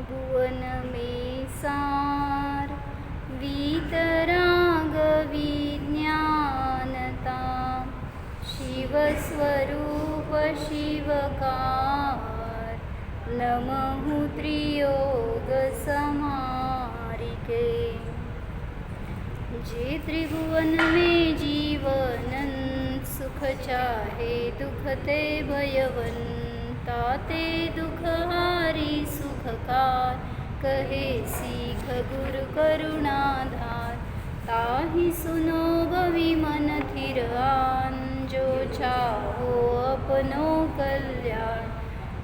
भुवन में सार वीतराग विज्ञानता शिवस्वरूप शिवकार नमः त्रियोग समारिके जे त्रिभुवन में जीवनन सुख चाहे दुख ते भयवंता ते दुख हारी सुखकार कहे सीख गुरु करुणाधार ताहि सुनो भवि मन थिर आन जो चाहो अपनो कल्याण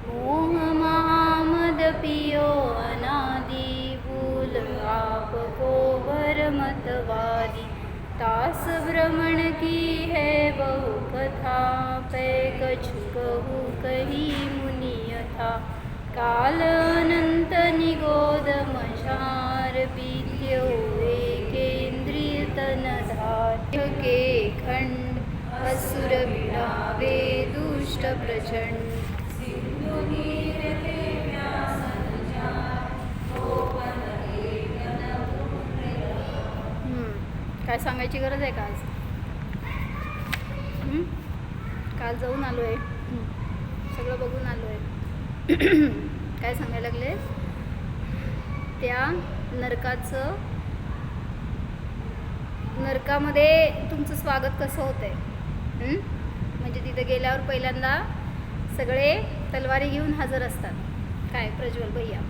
मोह महामद पियो अनादि भूल आपको भर मतवादी तास भ्रमण की है बहु कथा पै कछु कहु कही मुनि यथा काल अनंत निगोद मझार बीत्यो एकेन्द्रिय तनधार के खंड असुर बिड़ावे दुष्ट प्रचंड काय सांगायची गरज आहे का आज? काल जाऊन आलो आहे, सगळं बघून आलो आहे. काय सांगायला लागले? त्या नरकामध्ये तुमचं स्वागत कसं होतंय. म्हणजे तिथे गेल्यावर पहिल्यांदा सगळे तलवारी घेऊन हजर असतात. काय प्रज्वल भैया,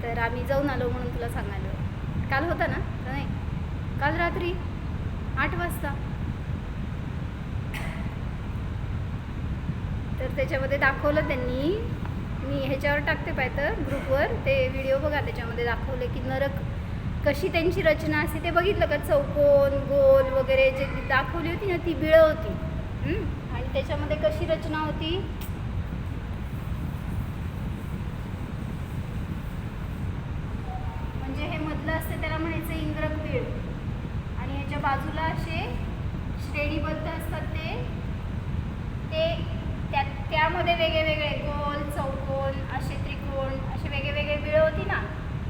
तर आम्ही जाऊन आलो म्हणून तुला सांगायला. काल होता ना? नाही, काल रात्री 8 वाजता. तर त्याच्यामध्ये दाखवलं त्यांनी, मी ह्याच्यावर टाकते पाहिजे ग्रुपवर, ते व्हिडिओ बघा. त्याच्यामध्ये दाखवले की नरक कशी त्यांची रचना असते ते बघितलं का? चौकोन गोल वगैरे जे दाखवली होती ना ती बिळं होती. आणि त्याच्यामध्ये कशी रचना होती? म्हणजे हे मधलं असते त्याला म्हणायचं इंद्रक बिळ, आणि ह्याच्या बाजूला असे श्रेणीबद्ध असतात त्यामध्ये वेगळे गोल चौकोन असे त्रिकोण असे वेगळे बिळ होती ना.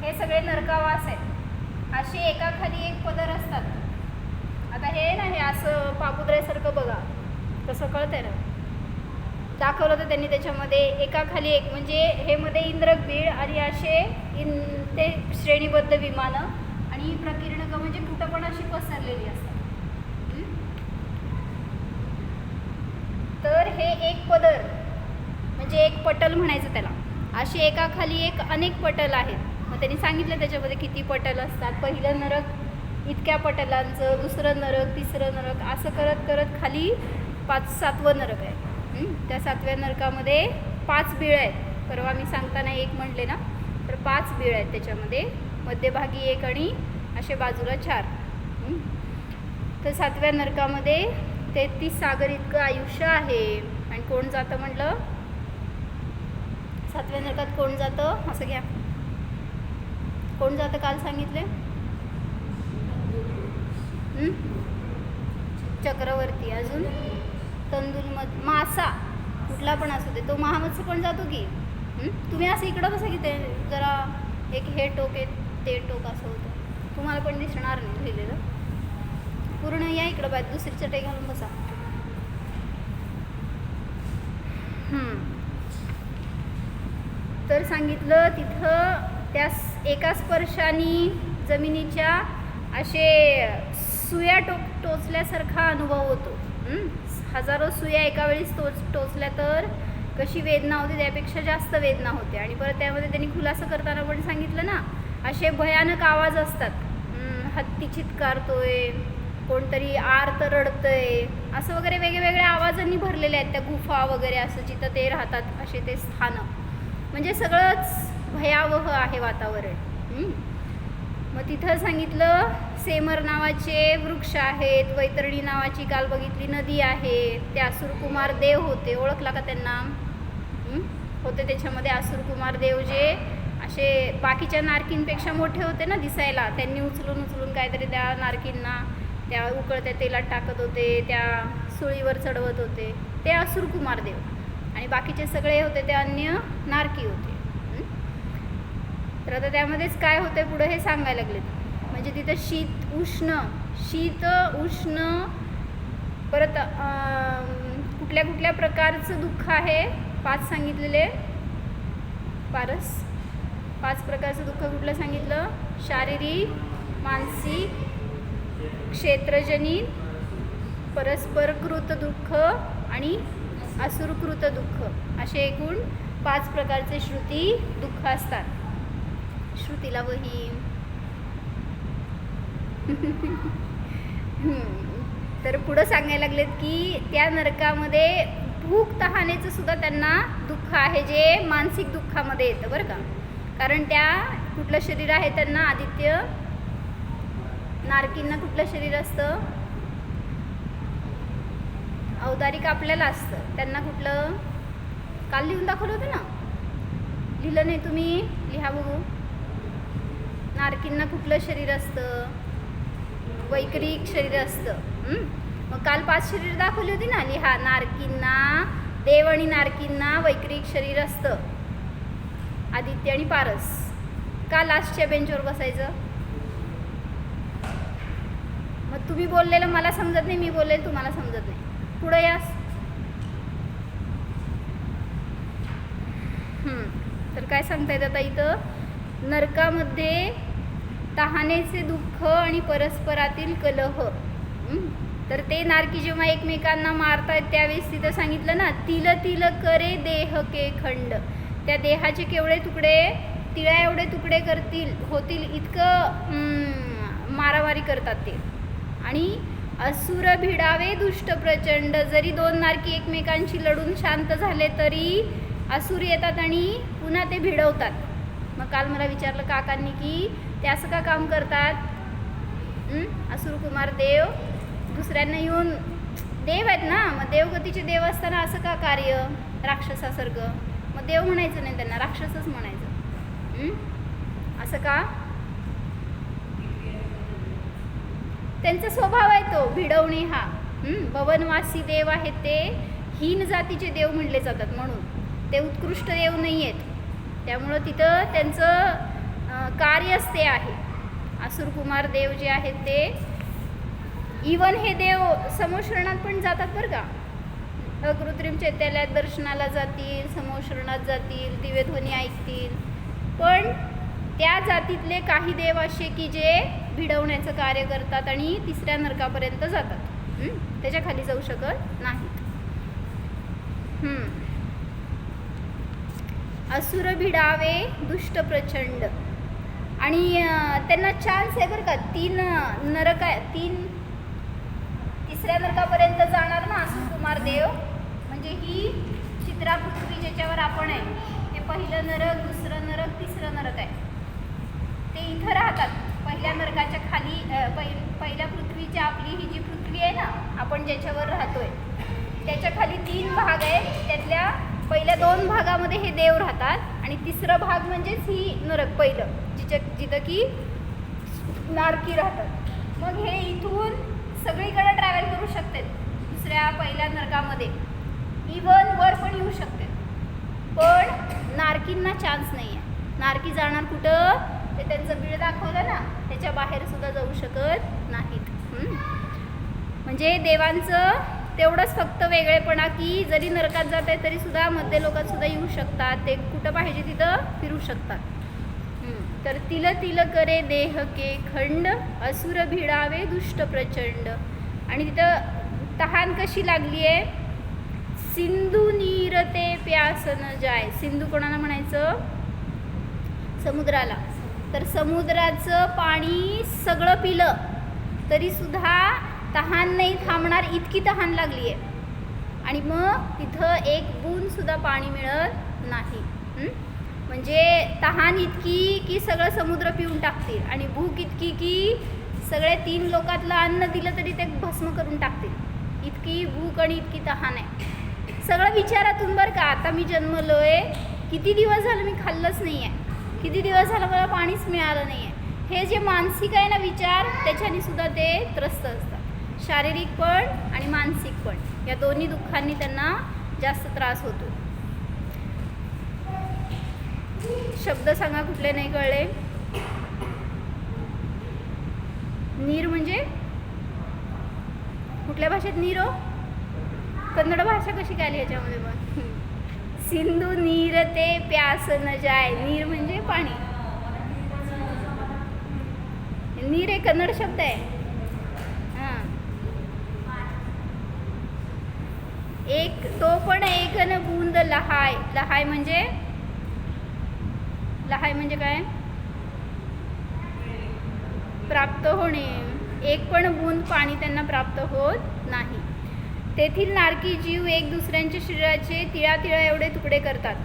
हे सगळे नरकावास आहेत. असे एकाखाली एक पदर असतात. आता हे ना, हे असं पापुद्र्यासारखं बघा कसं कळतंय ना. दाखवलं होतं त्यांनी त्याच्यामध्ये एकाखाली एक, म्हणजे हे मध्ये इंद्रक बीळ आणि असे ते श्रेणीबद्ध विमानं आणि प्रकीर्णकं म्हणजे कुठं पण अशी पसरलेली असतात. तर हे एक पदर म्हणजे एक पटल म्हणायचं त्याला. अशी एकाखाली एक अनेक पटल आहेत. मग त्यांनी सांगितलं त्याच्यामध्ये किती पटल असतात. पहिलं नरक इतक्या पटलांचं, दुसरं नरक, तिसरं नरक, असं करत करत खाली 7वं नरक आहे. त्या 7व्या नरकामध्ये 5 बिळ आहेत. परवा मी सांगताना 1 म्हटले ना, तर 5 बिळ आहेत त्याच्यामध्ये. मध्यभागी 1 आणि असे बाजूला 4. तर 7व्या नरकामध्ये 33 सागर इतकं आयुष्य आहे. आणि कोण जातं म्हटलं? 7व्या नरकात कोण जातं? असं घ्या, कोण जातं काल सांगितले? चक्रवर्ती, अजून तंदुलमत मासा कुठला पण असू दे, तो महामत्स्य पण जातो की. तुम्ही असं इकडं बसा की, ते जरा एक हे टोक आहे ते टोक असं होतं. तुम्हाला पण दिसणार नाही लिहिलेलं. पूर्ण या इकडं बाहेर, दुसरी चटई घालून बसा. तर सांगितलं तिथं त्या एका स्पर्शाने जमिनीच्या असे सुया टोचल्यासारखा अनुभव होतो. हजारो सुया एका वेळेस टोचल्या तर कशी वेदना होते त्यापेक्षा जास्त वेदना होते. आणि परत त्यामध्ये त्यांनी खुलासा करताना पण सांगितलं ना, असे भयानक आवाज असतात. हत्ती चित्कारतोय, कोणतरी आर्त रडतंय, असं वगैरे वेगवेगळ्या आवाजांनी भरलेले आहेत त्या गुफा वगैरे, असं जिथं ते राहतात असे ते स्थानं. म्हणजे सगळंच भयावह आहे वातावरण. मग तिथं सांगितलं सेमर नावाचे वृक्ष आहेत, वैतरणी नावाची काल बघितली नदी आहे. ते असुरकुमार देव होते, ओळखला का त्यांना? होते त्याच्यामध्ये असुरकुमार देव जे असे बाकीच्या नारकींपेक्षा मोठे होते ना दिसायला. त्यांनी उचलून काहीतरी त्या नारकींना त्या उकळत्या तेलात टाकत होते, त्या सुळीवर चढवत होते. ते असुरकुमार देव. आणि बाकीचे सगळे होते ते अन्य नारकी होते. तर आता त्यामध्येच काय होतंय पुढं हे सांगायला लागलेत. म्हणजे तिथं शीत उष्ण परत कुठल्या कुठल्या प्रकारचं दुःख आहे 5 सांगितलेले. पारस 5 प्रकारचं दुःख कुठलं सांगितलं? शारीरिक, मानसिक, क्षेत्रजनित, परस्परकृत दुःख आणि असुरकृत दुःख असे एकूण 5 प्रकारचे श्रुती दुःख असतात. श्रुतीला वही तर पुढं सांगायला लागलेत की त्या नरकामध्ये भूक तहानेचं सुद्धा त्यांना दुःख आहे जे मानसिक दुःखामध्ये येतं बरं का. कारण त्या कुठलं शरीर आहे त्यांना? आदित्य. नारकींना कुठलं शरीर असतं? औदारिक आपल्याला असतं. त्यांना कुठलं? काल लिहून दाखवलं होतं ना? लिहिलं नाही तुम्ही? लिहा बघू. नारकींना कुठलं शरीर असतं? वैकरिक शरीर असतं. मग काल 5 शरीर दाखवली होती ना? लिहा. नारकींना, देव आणि नारकींना वैकरिक शरीर असतं, आदित्य आणि पारस. का लास्टच्या बेंचवर बसायचं? मग तुम्ही बोललेलं मला समजत नाही, मी बोललेलं तुम्हाला समजत नाही. पुढे यास. तर काय सांगतायत आता इथं? नरकामध्ये तहानेचे दुःख आणि परस्परातील कलह. तर ते नारकी जेव्हा एकमेकांना मारतायत त्यावेळेस तिथं सांगितलं ना, तिल तिल करे देह के खंड. त्या देहाचे केवढे तुकडे? तिळा एवढे तुकडे होतील इतकं मारामारी करतात ते. आणि असुर भिडावे दुष्ट प्रचंड. जरी 2 नारकी एकमेकांशी लढून शांत झाले तरी असुर येतात आणि पुन्हा ते भिडवतात. मग काल मला विचारलं काकांनी की ते असं का काम करतात? असुर कुमार देव दुसऱ्यांना येऊन, देव आहेत ना, मग देवगतीचे देव असताना असं का कार्य? राक्षसासारखं. मग देव म्हणायचं नाही त्यांना, राक्षसच म्हणायचं. असं का? त्यांचा स्वभाव आहे तो भिडवणे हा. भवनवासी देव आहेत ते हीन जातीचे देव म्हणले जातात, म्हणून ते उत्कृष्ट देव नाही आहेत. त्यामुळं तिथं त्यांचं कार्यच ते आहे. असुरकुमार देव जे आहेत ते इवन हे देव समोश्रणात पण जातात बरं का. अकृत्रिम चैत्यालयात दर्शनाला जातील, समोश्रणात जातील, दिव्यध्वनी ऐकतील. पण त्या जातीतले काही देव असे की जे भिडवण्याचं कार्य करतात आणि 3ऱ्या नरकापर्यंत जातात. त्याच्या खाली जाऊ शकत नाहीत. असुर भिडावे दुष्ट प्रचंड. आणि त्यांना चान्स आहे बरं का. 3 नरक आहे. 3ऱ्या नरकापर्यंत जाणार ना असुरकुमार देव. म्हणजे ही चित्रा पृथ्वी ज्याच्यावर आपण आहे हे पहिलं नरक, दुसरं नरक, 3रं नरक आहे. ते इथं राहतात पहिल्या नरकाच्या खाली. पहिल्या पृथ्वीच्या आपली ही जी पृथ्वी आहे ना आपण ज्याच्यावर राहतोय त्याच्या खाली 3 भाग आहेत. त्यातल्या पहिल्या 2 भागामध्ये हे देव राहतात आणि 3रा भाग म्हणजेच ही नरक पहिलं जिथं की नारकी राहतात. मग हे इथून सगळीकडे ट्रॅव्हल करू शकतात. पहिल्या नरकामध्ये इवन वर पण येऊ शकते. पण नारकींना चान्स नाही आहे. नारकी जाणार कुठं? ते त्यांचं बिळ दाखवलं ना त्याच्या बाहेर सुद्धा जाऊ शकत नाहीत. म्हणजे देवांचं तेवढंच फक्त वेगळेपणा की जरी नरकात जात आहे तरी सुद्धा मध्य लोकात सुद्धा येऊ शकतात. ते कुठं पाहिजे तिथं फिरू शकतात. तर तिल तिल करे देह के खंड, असुर भिडावे दुष्ट प्रचंड. आणि तिथं तहान कशी लागली आहे? सिंधू नीर ते प्यास न जाय. सिंधू कोणाला म्हणायचं? समुद्राला. तर समुद्राचं पाणी सगळं पिलं तरी सुद्धा तहान नाही थांबणार, इतकी तहान लागली आहे. आणि मग तिथं एक बूंद सुद्धा पाणी मिळत नाही. म्हणजे तहान इतकी की सगळं समुद्र पिऊन टाकतील आणि भूक इतकी की सगळ्या 3 लोकातलं अन्न दिलं तरी ते भस्म करून टाकतील. इतकी भूक आणि इतकी तहान आहे. सगळं विचारातून बरं का. आता मी जन्मलोय, किती दिवस झालं मी खाल्लंच नाही आहे, किती दिवस झालं मला पाणीच मिळालं नाही आहे. हे जे मानसिक आहे ना विचार, त्याच्याने सुद्धा ते त्रस्त असतात. शारीरिक पण आणि मानसिक पण, या दोन्ही दुःखांनी त्यांना जास्त त्रास होतो. शब्द सांगा कुठले नाही कळले. नीर म्हणजे कुठल्या भाषेत नीर हो? कन्नड भाषा कशी काय आली याच्यामध्ये पण? सिंधू नीर ते प्यास न जाय. नीर म्हणजे पाणी. नीर हे कन्नड शब्द आहे. हां, एक तो पण एक न बूंद लहाय. लहाय म्हणजे काय? प्राप्त होणे. एक पण बूंद पाणी त्यांना प्राप्त होत नाही. तेथील नारकी जीव एक दुसऱ्यांच्या शरीराचे तिळातिळा एवढे तुकडे करतात.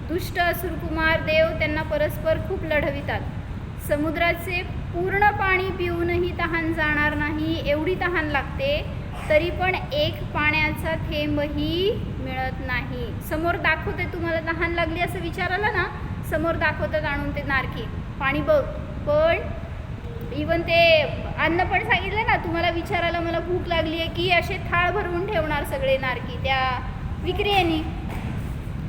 दुष्ट असुरकुमार देव त्यांना परस्पर खूप लढवितात. समुद्राचे पूर्ण पाणी पिऊनही तहान जाणार नाही एवढी तहान लागते, तरी पण एक पाण्याचा थेंबही मिळत नाही. समोर दाखवते तुम्हाला तहान लागली असं विचारायला ना, समोर दाखवतात आणून ते नारकी पाणी बघ. पण इवन ते अन्न पण सांगितलं ना तुम्हाला विचारायला मला भूक लागली आहे की असे थाळ भरवून ठेवणार सगळे नारकी त्या विक्रियेनी.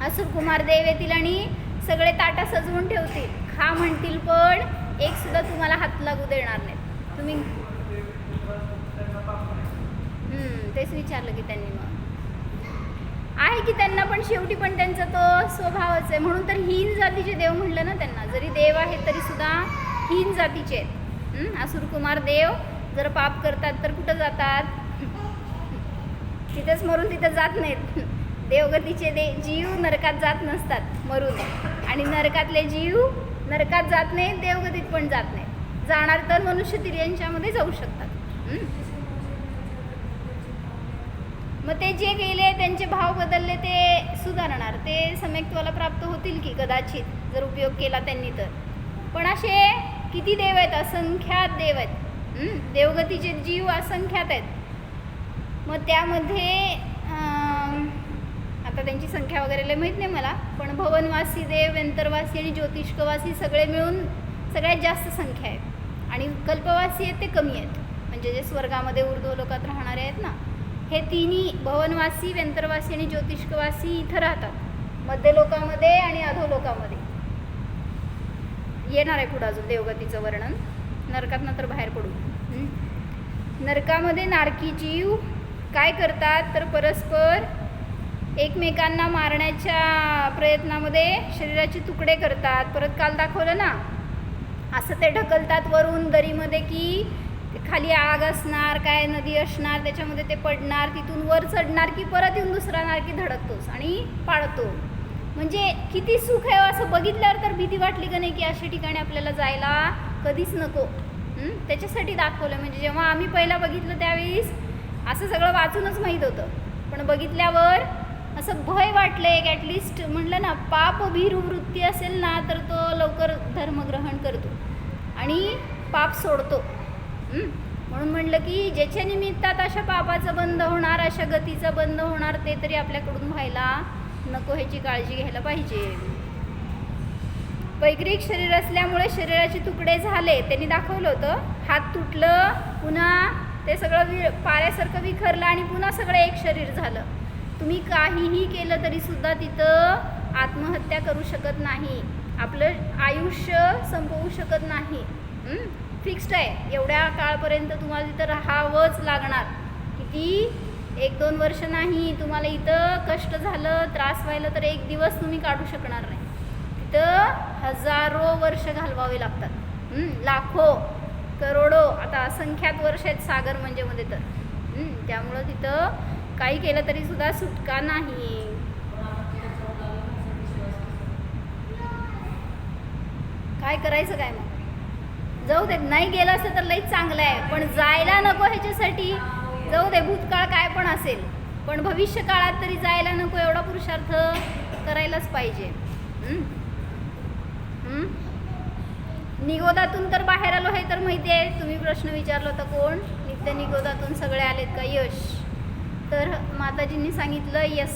असुरकुमार देव येतील आणि सगळे ताटा सजवून ठेवतील. खा म्हणतील पण एक सुद्धा तुम्हाला हात लागू देणार नाहीत. तुम्ही तेच विचारलं की त्यांनी मग आहे की त्यांना पण शेवटी पण त्यांचा तो स्वभावच आहे. म्हणून तर हीन जातीचे देव म्हणलं ना त्यांना. जरी देव आहेत तरी सुद्धा हीन जातीचे आहेत. असुरकुमार देव जर पाप करतात तर कुठं जातात? तिथेच मरून तिथं जात नाहीत. देवगतीचे जीव नरकात जात नसतात मरून, आणि नरकातले जीव नरकात जात नाहीत, देवगतीत पण जात नाहीत. जाणार तर मनुष्य तिर्यांच्यामध्ये जाऊ शकतात. मग ते जे गेले त्यांचे भाव बदलले ते सुधारणार, ते सम्यक्त्वाला प्राप्त होतील की कदाचित जर उपयोग केला त्यांनी तर. पण असे किती देव आहेत? असंख्यात देव आहेत. देवगतीचे जीव असंख्यात आहेत. मग त्यामध्ये आता त्यांची संख्या वगैरे लय माहीत नाही मला, पण भवनवासी देव, व्यंतरवासी आणि ज्योतिष्कवासी सगळे मिळून सगळ्यात जास्त संख्या आहे. आणि कल्पवासी आहेत ते कमी आहेत. म्हणजे जे स्वर्गामध्ये ऊर्ध्व लोकात राहणारे आहेत ना, हे तिन्ही भवनवासी, व्यंतरवासी आणि ज्योतिष्कवासी इथं राहतात. मध्य लोकामध्ये आणि अधोलोकामध्ये. येणार आहे पुढं अजून देवगतीचं वर्णन. नरकातनं तर बाहेर पडू. नरकामध्ये नारकी जीव काय करतात तर परस्पर एकमेकांना मारण्याच्या प्रयत्नामध्ये शरीराचे तुकडे करतात. परत काल दाखवलं ना, असं ते ढकलतात वरून दरीमध्ये की खाली आग असणार, काय नदी असणार, त्याच्यामध्ये ते पडणार, तिथून वर चढणार की परत येऊन दुसरा नारकी धडकतोच आणि पाळतो. म्हणजे किती सुख आहे असं बघितल्यावर तर भीती वाटली का नाही की अशा ठिकाणी आपल्याला जायला कधीच नको. त्याच्यासाठी दाखवलं. म्हणजे जेव्हा आम्ही पहिला बघितलं त्यावेळेस असं सगळं वाचूनच माहीत होतं, पण बघितल्यावर असं भय वाटलं. एक ॲटलिस्ट म्हटलं ना, पाप भीरू वृत्ती असेल ना तर तो लवकर धर्मग्रहण करतो आणि पाप सोडतो. म्हणून म्हटलं की ज्याच्या निमित्तात अशा पापाचं बंद होणार, अशा गतीचं बंद होणार, ते तरी आपल्याकडून व्हायला नको, ह्याची काळजी घ्यायला पाहिजे. पैगृहिक शरीर असल्यामुळे शरीराचे तुकडे झाले. त्यांनी दाखवलं होतं. हात तुटलं, पुन्हा ते सगळं पाऱ्यासारखं विखरलं आणि पुन्हा सगळं एक शरीर झालं. तुम्ही काहीही केलं तरी सुद्धा तिथं आत्महत्या करू शकत नाही, आपलं आयुष्य संपवू शकत नाही. फिक्स्ड आहे. एवढ्या काळपर्यंत तुम्हाला तिथं राहावंच लागणार. किती 1-2 वर्ष नाही. तुम्हाला इथं कष्ट झालं, त्रास व्हायला तर एक दिवस तुम्ही काढू शकणार नाही. तिथं हजारो वर्ष घालवावे लागतात. लाखो, करोडो, आता असंख्यात वर्ष आहेत सागर म्हणजे मध्ये तर. त्यामुळं तिथं काही केलं तरी सुद्धा सुटका नाही. काय करायचं काय मग? जाऊ दे. नाही गेलं असतं तर लईच चांगलं आहे, पण जायला नको ह्याच्यासाठी. जाऊ दे, भूतकाळ काय पण असेल, पण भविष्य काळात तरी जायला नको. एवढा पुरुषार्थ करायलाच पाहिजे. निगोदातून तर बाहेर आलो हे तर माहिती आहे. तुम्ही प्रश्न विचारला होता कोण नित्य निगोदातून सगळे आलेत का? यश. तर माताजींनी सांगितलं यस,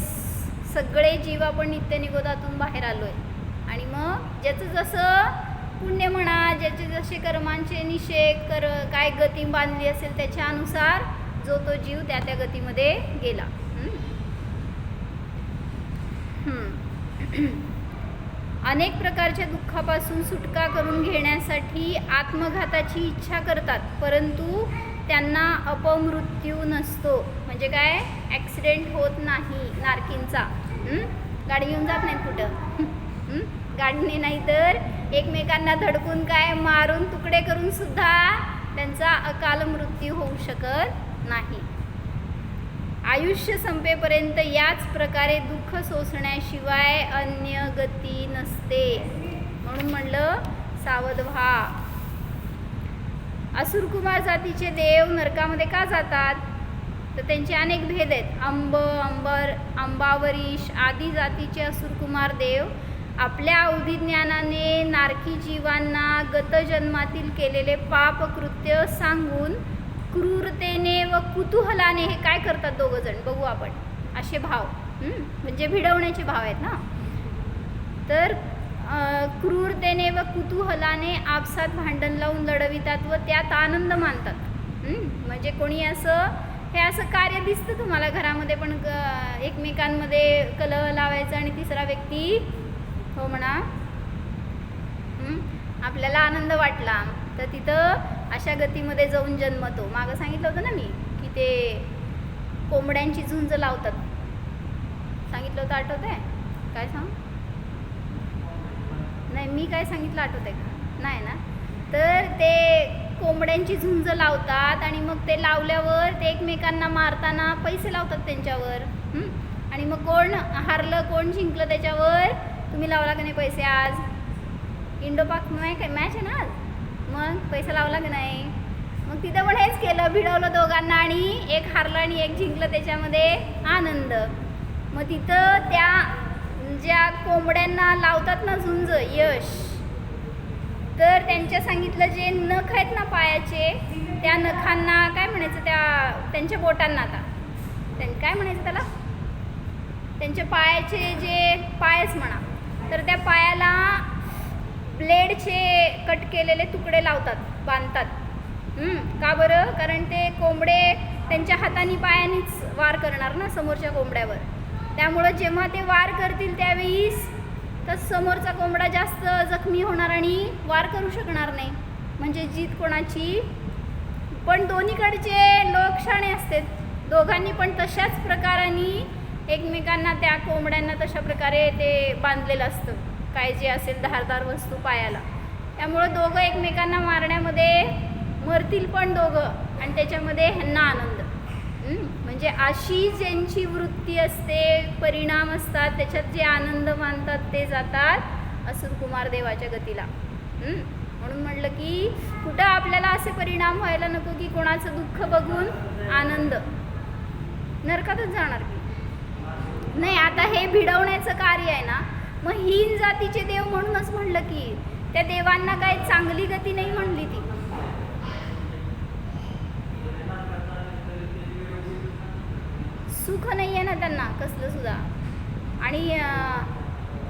सगळे जीव आपण नित्य निगोदातून बाहेर आलो आहे. आणि मग ज्याचं जसं पुण्य म्हणा, ज्याचे जसे कर्मांचे निषेध काय गती बांधली असेल त्याच्यानुसार जो तो जीव त्या त्या गतीमध्ये गेला. अनेक प्रकारच्या दुःखापासून सुटका करून घेण्यासाठी आत्मघाताची इच्छा करतात, परंतु त्यांना अपमृत्यू नसतो. म्हणजे काय, ॲक्सिडेंट होत नाही नारकींचा. गाडी घेऊन जात नाहीत कुठं, गाडीने नाही तर एकमेकांना धडकून काय मारून तुकडे करून सुद्धा त्यांचा अकाल मृत्यू होऊ शकत नाही. आयुष्य संपेपर्यंत याच प्रकारे दुःख सोसण्याशिवाय अन्य गती नसते. म्हणून म्हणलं सावध व्हा. असुरकुमार जातीचे देव नरकामध्ये का जातात, तर त्यांचे अनेक भेद आहेत. अंबावरीश आदी जातीचे असुरकुमार देव आपल्या अवधी ज्ञानाने नारकी जीवांना गतजन्मातील केलेले पापकृत्य सांगून क्रूरतेने व कुतूहलाने हे काय करतात दोघं जण बघू आपण. असे भाव म्हणजे भिडवण्याचे भाव आहेत ना. तर क्रूरतेने व कुतूहलाने आपसात भांडण लावून लढवितात व त्यात आनंद मानतात. म्हणजे कोणी असं हे असं कार्य दिसतं तुम्हाला घरामध्ये पण एकमेकांमध्ये कलह लावायचं आणि तिसरा व्यक्ती हो म्हणा आपल्याला आनंद वाटला तर तिथं अशा गतीमध्ये जाऊन जन्मतो. मागं सांगितलं होतं ना मी की ते कोंबड्यांची झुंज लावतात. सांगितलं होतं, आठवत आहे काय सांग? नाही मी काय सांगितलं आठवत आहे का? नाही ना. तर ते कोंबड्यांची झुंज लावतात आणि मग ते लावल्यावर ते एकमेकांना मारताना पैसे लावतात त्यांच्यावर. आणि मग कोण हारलं कोण जिंकलं त्याच्यावर तुम्ही लावला का नाही पैसे. आज इंडो पाक मॅच आहे ना आज, मग पैसा लावला की नाही. मग तिथं पण हेच केलं, भिडवलं दोघांना आणि एक हारलं आणि एक जिंकलं, त्याच्यामध्ये आनंद. मग तिथं त्या ज्या कोंबड्यांना लावतात ना झुंज यश, तर त्यांच्या सांगितलं जे नख आहेत ना पायाचे त्या नखांना काय म्हणायचं, त्यांच्या बोटांना आता काय म्हणायचं त्याला, त्यांच्या पायाचे जे पायच म्हणा, तर त्या पायाला ब्लेडचे कट केलेले तुकडे लावतात, बांधतात. का बरं? कारण ते कोंबडे त्यांच्या हाताने पायानेच वार करणार ना समोरच्या कोंबड्यावर. त्यामुळं जेव्हा ते वार करतील त्यावेळीस तर समोरचा कोंबडा जास्त जखमी होणार आणि वार करू शकणार नाही. म्हणजे जीत कोणाची. पण दोन्हीकडचे लोक शाणे असतात, दोघांनी पण तशाच प्रकाराने एकमेकांना त्या कोंबड्यांना तशा प्रकारे ते बांधलेलं असतं, काय जे असेल धारदार वस्तू पायाला. त्यामुळं दोघं एकमेकांना मारण्यामध्ये मरतील पण दोघं आणि त्याच्यामध्ये ह्यांना आनंद. म्हणजे अशी ज्यांची वृत्ती असते, परिणाम असतात, त्याच्यात जे आनंद मानतात ते जातात असुरकुमार देवाच्या गतीला. म्हणून म्हटलं की कुठं आपल्याला असे परिणाम व्हायला नको की कोणाचं दुःख बघून आनंद, नरकातच जाणार की नाही. आता हे भिडवण्याचं कार्य आहे ना, मग हीन जातीचे देव म्हणूनच म्हणलं की त्या देवांना काय चांगली गती नाही म्हणली ती. सुख नाही आहे ना त्यांना कसलं सुद्धा, आणि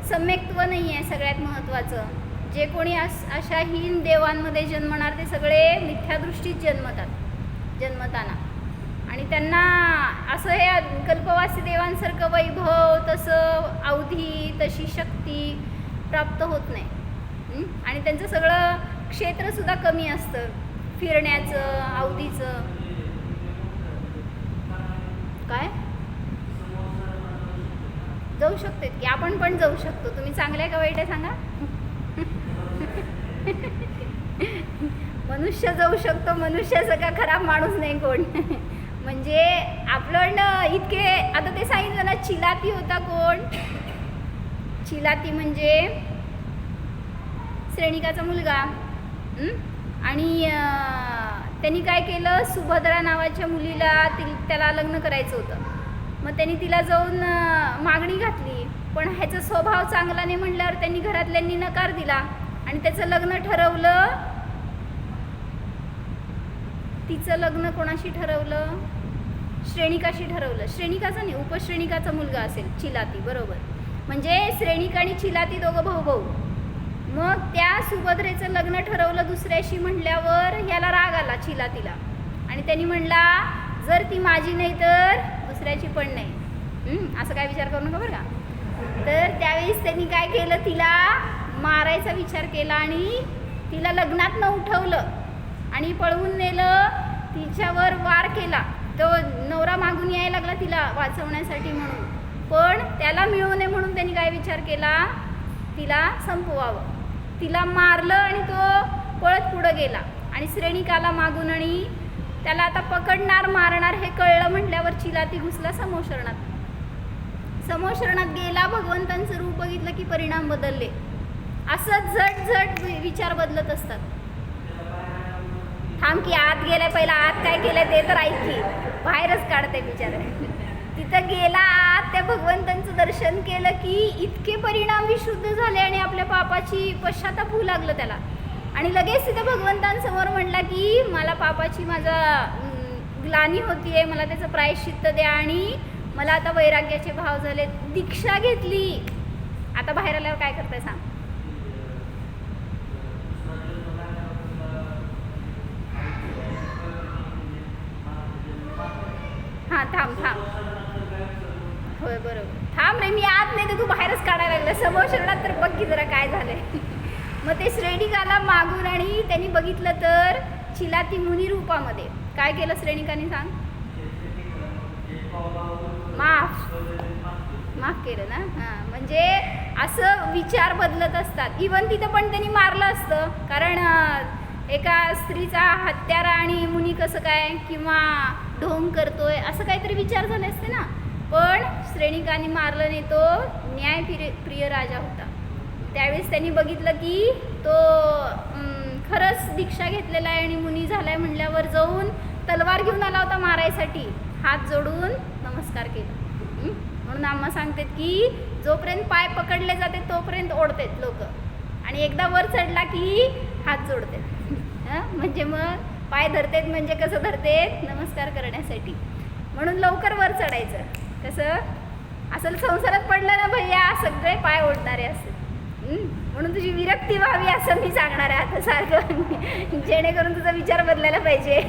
सम्यक्त्व नाही आहे सगळ्यात महत्त्वाचं. जे कोणी अशा हीन देवांमध्ये जन्मणार ते सगळे मिथ्यादृष्टीत जन्मताना. आणि त्यांना असं हे कल्पवासी देवांसारखं वैभव, तसं अवधी, तशी शक्ती प्राप्त होत नाही. आणि त्यांचं सगळं क्षेत्रसुद्धा कमी असतं, फिरण्याचं, अवधीचं. काय जाऊ शकते की आपण पण जाऊ शकतो. तुम्ही चांगल्या का वाईट आहे सांगा. मनुष्य जाऊ शकतो, मनुष्यासारखा खराब माणूस नाही कोण. म्हणजे आपलं इतके आता ते सांगितलं ना, चिलाती होता कोण, चिलाती म्हणजे श्रेणिकाचा मुलगा. आणि त्यांनी काय केलं, सुभद्रा नावाच्या मुलीला त्याला लग्न करायचं होतं. मग त्यांनी तिला जाऊन मागणी घातली, पण ह्याचा स्वभाव चांगला नाही म्हणल्यावर त्यांनी घरातल्यांनी नकार दिला आणि त्याचं लग्न ठरवलं. तिचं लग्न कोणाशी ठरवलं, श्रेणिकाशी ठरवलं. श्रेणिकाचा नाही, उपश्रेणिकाचा मुलगा असेल, चिलाती, बरोबर. म्हणजे श्रेणिक आणि चिलाती दोघं भाऊ. मग त्या सुभद्रेचं लग्न ठरवलं दुसऱ्याशी म्हटल्यावर ह्याला राग आला चिलातीला आणि त्यांनी म्हणला जर ती माझी नाही तर दुसऱ्याची पण नाही. असं काय विचार करू नका बरं का. तर त्यावेळेस त्यांनी काय केलं, तिला मारायचा विचार केला आणि तिला लग्नात न उठवलं आणि पळवून नेलं, तिच्यावर वार केला. तो नवरा मागून यायला लागला तिला वाचवण्यासाठी म्हणून, पण त्याला मिळू नये म्हणून त्यांनी काय विचार केला, तिला संपवावं. तिला मारलं आणि तो पळत पुढं गेला आणि श्रेणिकाला मागून, आणि त्याला आता पकडणार मारणार हे कळलं म्हटल्यावर चिलाती घुसला समोशरणात. समोशरणात गेला, भगवंतांचं रूप बघितलं की परिणाम बदलले. असं झट झट विचार बदलत असतात. थांब की आत गेलाय, पहिला आत काय केलंय ते तर ऐक की, बाहेरच काढते बिचारे. तिथं गेला आत, त्या भगवंतांचं दर्शन केलं की इतके परिणाम विशुद्ध झाले आणि आपल्या पापाची पश्चाताप होऊ लागलं त्याला. आणि लगेच तिथं भगवंतांसमोर म्हणला की मला पापाची माझा ग्लानी होतीये, मला त्याचं प्रायश्चित्त द्या आणि मला आता वैराग्याचे भाव झाले. दीक्षा घेतली. आता बाहेर आल्यावर काय करताय सांग. हां थांब थांब, होय बरोबर, थांब रे, मी आत नाही तर तू बाहेरच काढायला लागला. समोर शरणात तर बघ की जरा काय झालंय. मग ते श्रेणिकाला मागून आणि त्यांनी बघितलं तर चिलाती मुनी रूपामध्ये काय केलं श्रेणिकाने सांग. माफ केलं ना. हां, म्हणजे असं विचार बदलत असतात. इवन तिथं पण त्यांनी मारलं असतं, कारण एका स्त्रीचा हत्यारा आणि मुनी कसं काय किंवा ढोंग करतोय असं काहीतरी विचार झाले असते ना. पण श्रेणिकाने मारलं नाही, तो न्यायप्रिय राजा होता. त्यावेळेस त्यांनी बघितलं की तो खरंच दीक्षा घेतलेला आहे आणि मुनी झालाय म्हणल्यावर जाऊन तलवार घेऊन आला होता मारायसाठी. हात जोडून नमस्कार केला. म्हणून आम्हा सांगतात की जोपर्यंत पाय पकडले जाते तोपर्यंत ओढतात लोक, आणि एकदा वर चढला की हात जोडतात. म्हणजे मग पाय धरतेत म्हणजे कसं धरतेत, नमस्कार करण्यासाठी. म्हणून लवकर वर चढायचं. कसं असं संसारात पडलं ना भैया, सगळे पाय ओढणारे असतात. म्हणून तुझी विरक्ती व्हावी असं मी सांगणार आहे आता सारखं, जेणेकरून तुझा विचार बदलायला पाहिजे.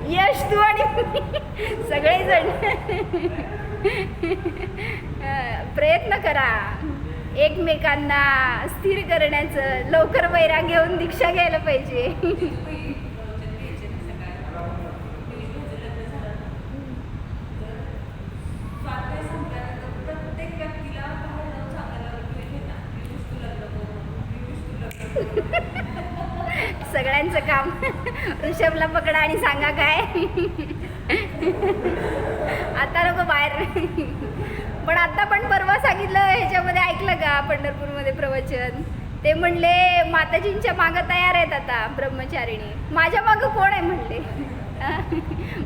यश तू आणि सगळेजण प्रयत्न करा एकमेकांना स्थिर करण्याचं. लवकर वैराग्य घेऊन दीक्षा घ्यायला पाहिजे. सगळ्यांचं काम. ऋषभला पकडा आणि सांगा काय. आता नको बाहेर. पण आता पण परवा सांगितलं ह्याच्यामध्ये, ऐकलं का पंढरपूरमध्ये प्रवचन. ते म्हणले माताजींच्या मागं तयार आहेत आता ब्रह्मचारिणी. माझ्या मागं कोण आहे म्हणले.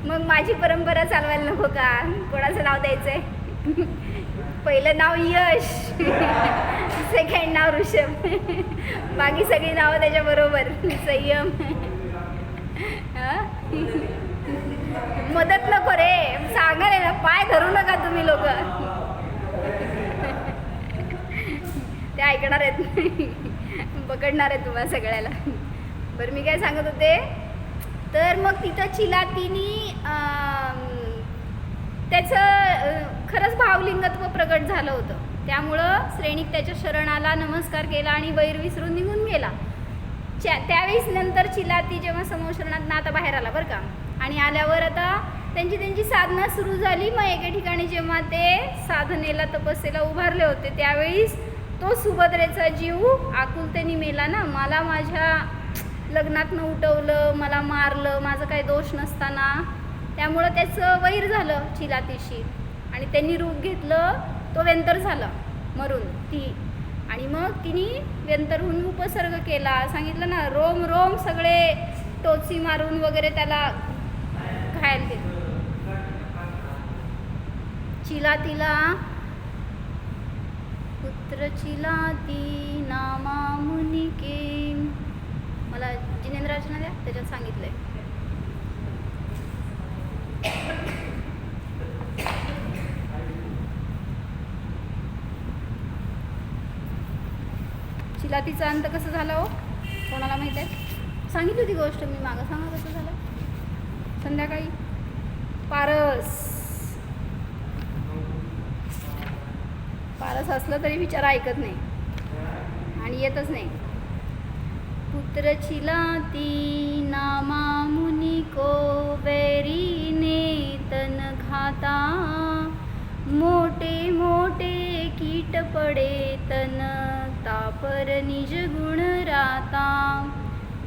मग माझी परंपरा चालवायला नको का. कोणाचं नाव द्यायचंय. पहिलं नाव यश, सेकंड नाव ऋषभ, बाकी सगळी नावं त्याच्याबरोबर. संयम. मदत नको रे, सांगाल ना, पाय धरू नका तुम्ही लोक. ते ऐकणार आहेत, पकडणार आहेत तुम्हाला सगळ्याला. बरं मी काय सांगत होते, तर मग तिथं चिलातीनी त्याचं खरंच भावलिंगत्व प्रगट झालं होतं. त्यामुळं श्रेणिक त्याच्या शरणाला नमस्कार केला आणि वैर विसरून निघून गेला. त्यावेळेस नंतर चिलाती जेव्हा समोशरणात आता बाहेर आला बरं का, आणि आल्यावर आता त्यांची साधना सुरू झाली. मग एके ठिकाणी जेव्हा ते साधनेला तपस्येला उभारले होते त्यावेळेस तो सुभद्रेचा जीव आकुलतेने मेला ना. मला माझ्या लग्नात न उठवलं, मला मारलं, माझं काही दोष नसताना. त्यामुळं त्याचं वैर झालं चिलातीशी आणि त्यांनी रूप घेतलं. तो व्यंतर झाला मरून ती, आणि मग तिने व्यंतरहून उपसर्ग केला. सांगितलं ना, रोम रोम सगळे टोची मारून वगैरे त्याला घायल केलं. चिलातीला पुत्र चिलाती नामा मुनिके, मला जिनेंद्र रचना द्या, त्याच्यात सांगितलंय. चिलातीचा अंत कसं झाला हो, कोणाला माहीत आहे. सांगितली होती गोष्ट मी मागं, सांगा कसं झालं. संध्याकाळी पारस पारस असलं तरी बिचारा ऐकत नाही आणि येतच नाही. पुत्र चिलाती नामा मुनी को वैरी ने तन घाता, मोटे मोटे कीट पडे तन तापर निज गुण राता.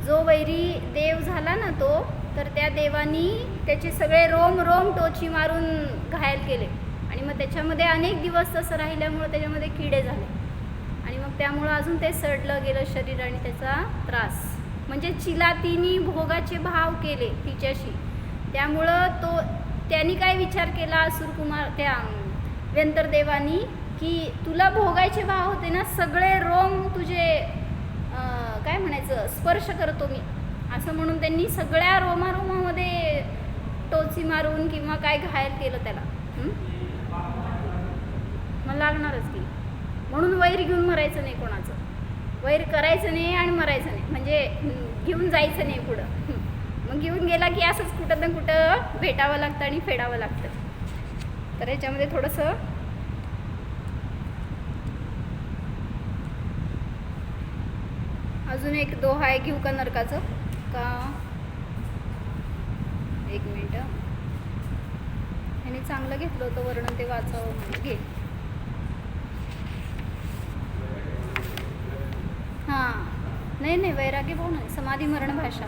जो वैरी देव झाला ना तो, तर त्या देवानी त्याचे सगळे रोम रोम टोची मारून घायल केले आणि मग त्याच्यामध्ये अनेक दिवस तसं राहिल्यामुळं त्याच्यामध्ये किडे झाले आणि मग त्यामुळं अजून ते सडलं गेलं शरीर आणि त्याचा त्रास. म्हणजे चिलातीनी भोगाचे भाव केले तिच्याशी, त्यामुळं त्यांनी काय विचार केला असुरकुमार त्या व्यंतरदेवानी की तुला भोगायचे भाव होते ना, सगळे रोम तुझे काय म्हणायचं स्पर्श करतो मी, असं म्हणून त्यांनी सगळ्या रोमारोमामध्ये टोची मारून किंवा काय घायल केलं त्याला. मग लागणारच की, म्हणून वैर घेऊन मरायचं नाही, कोणाचं वैर करायचं नाही आणि मरायचं नाही, म्हणजे घेऊन जायचं नाही पुढं. मग घेऊन गेला की असंच कुठं ना कुठं भेटावं लागतं आणि फेडावं लागतं. तर याच्यामध्ये थोडंसं अजून एक दोहा आहे, घेऊ का नरकाचं का? एक मिनिट, ह्याने चांगलं घेतलं होतं वर्णन, ते वाचावं म्हणजे घे. हां नाही वैराग्य भाऊ नाही, समाधी मरण भाषा.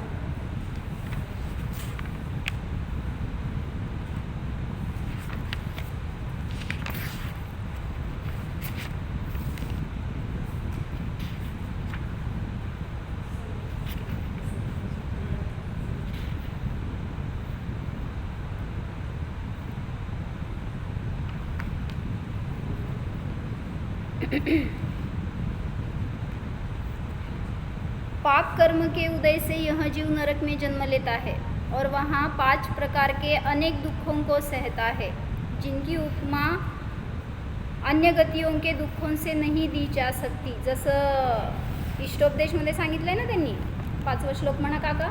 पाप कर्म के उदय से यह जीव नरक में जन्म लेता है और वहाँ 5 प्रकार के अनेक दुखों को सहता है, जिनकी उपमा अन्य गतियों के दुखों से नहीं दी जा सकती. जसं इष्टोपदेशमध्ये सांगितलं आहे ना त्यांनी. 5वं श्लोक म्हणा काका,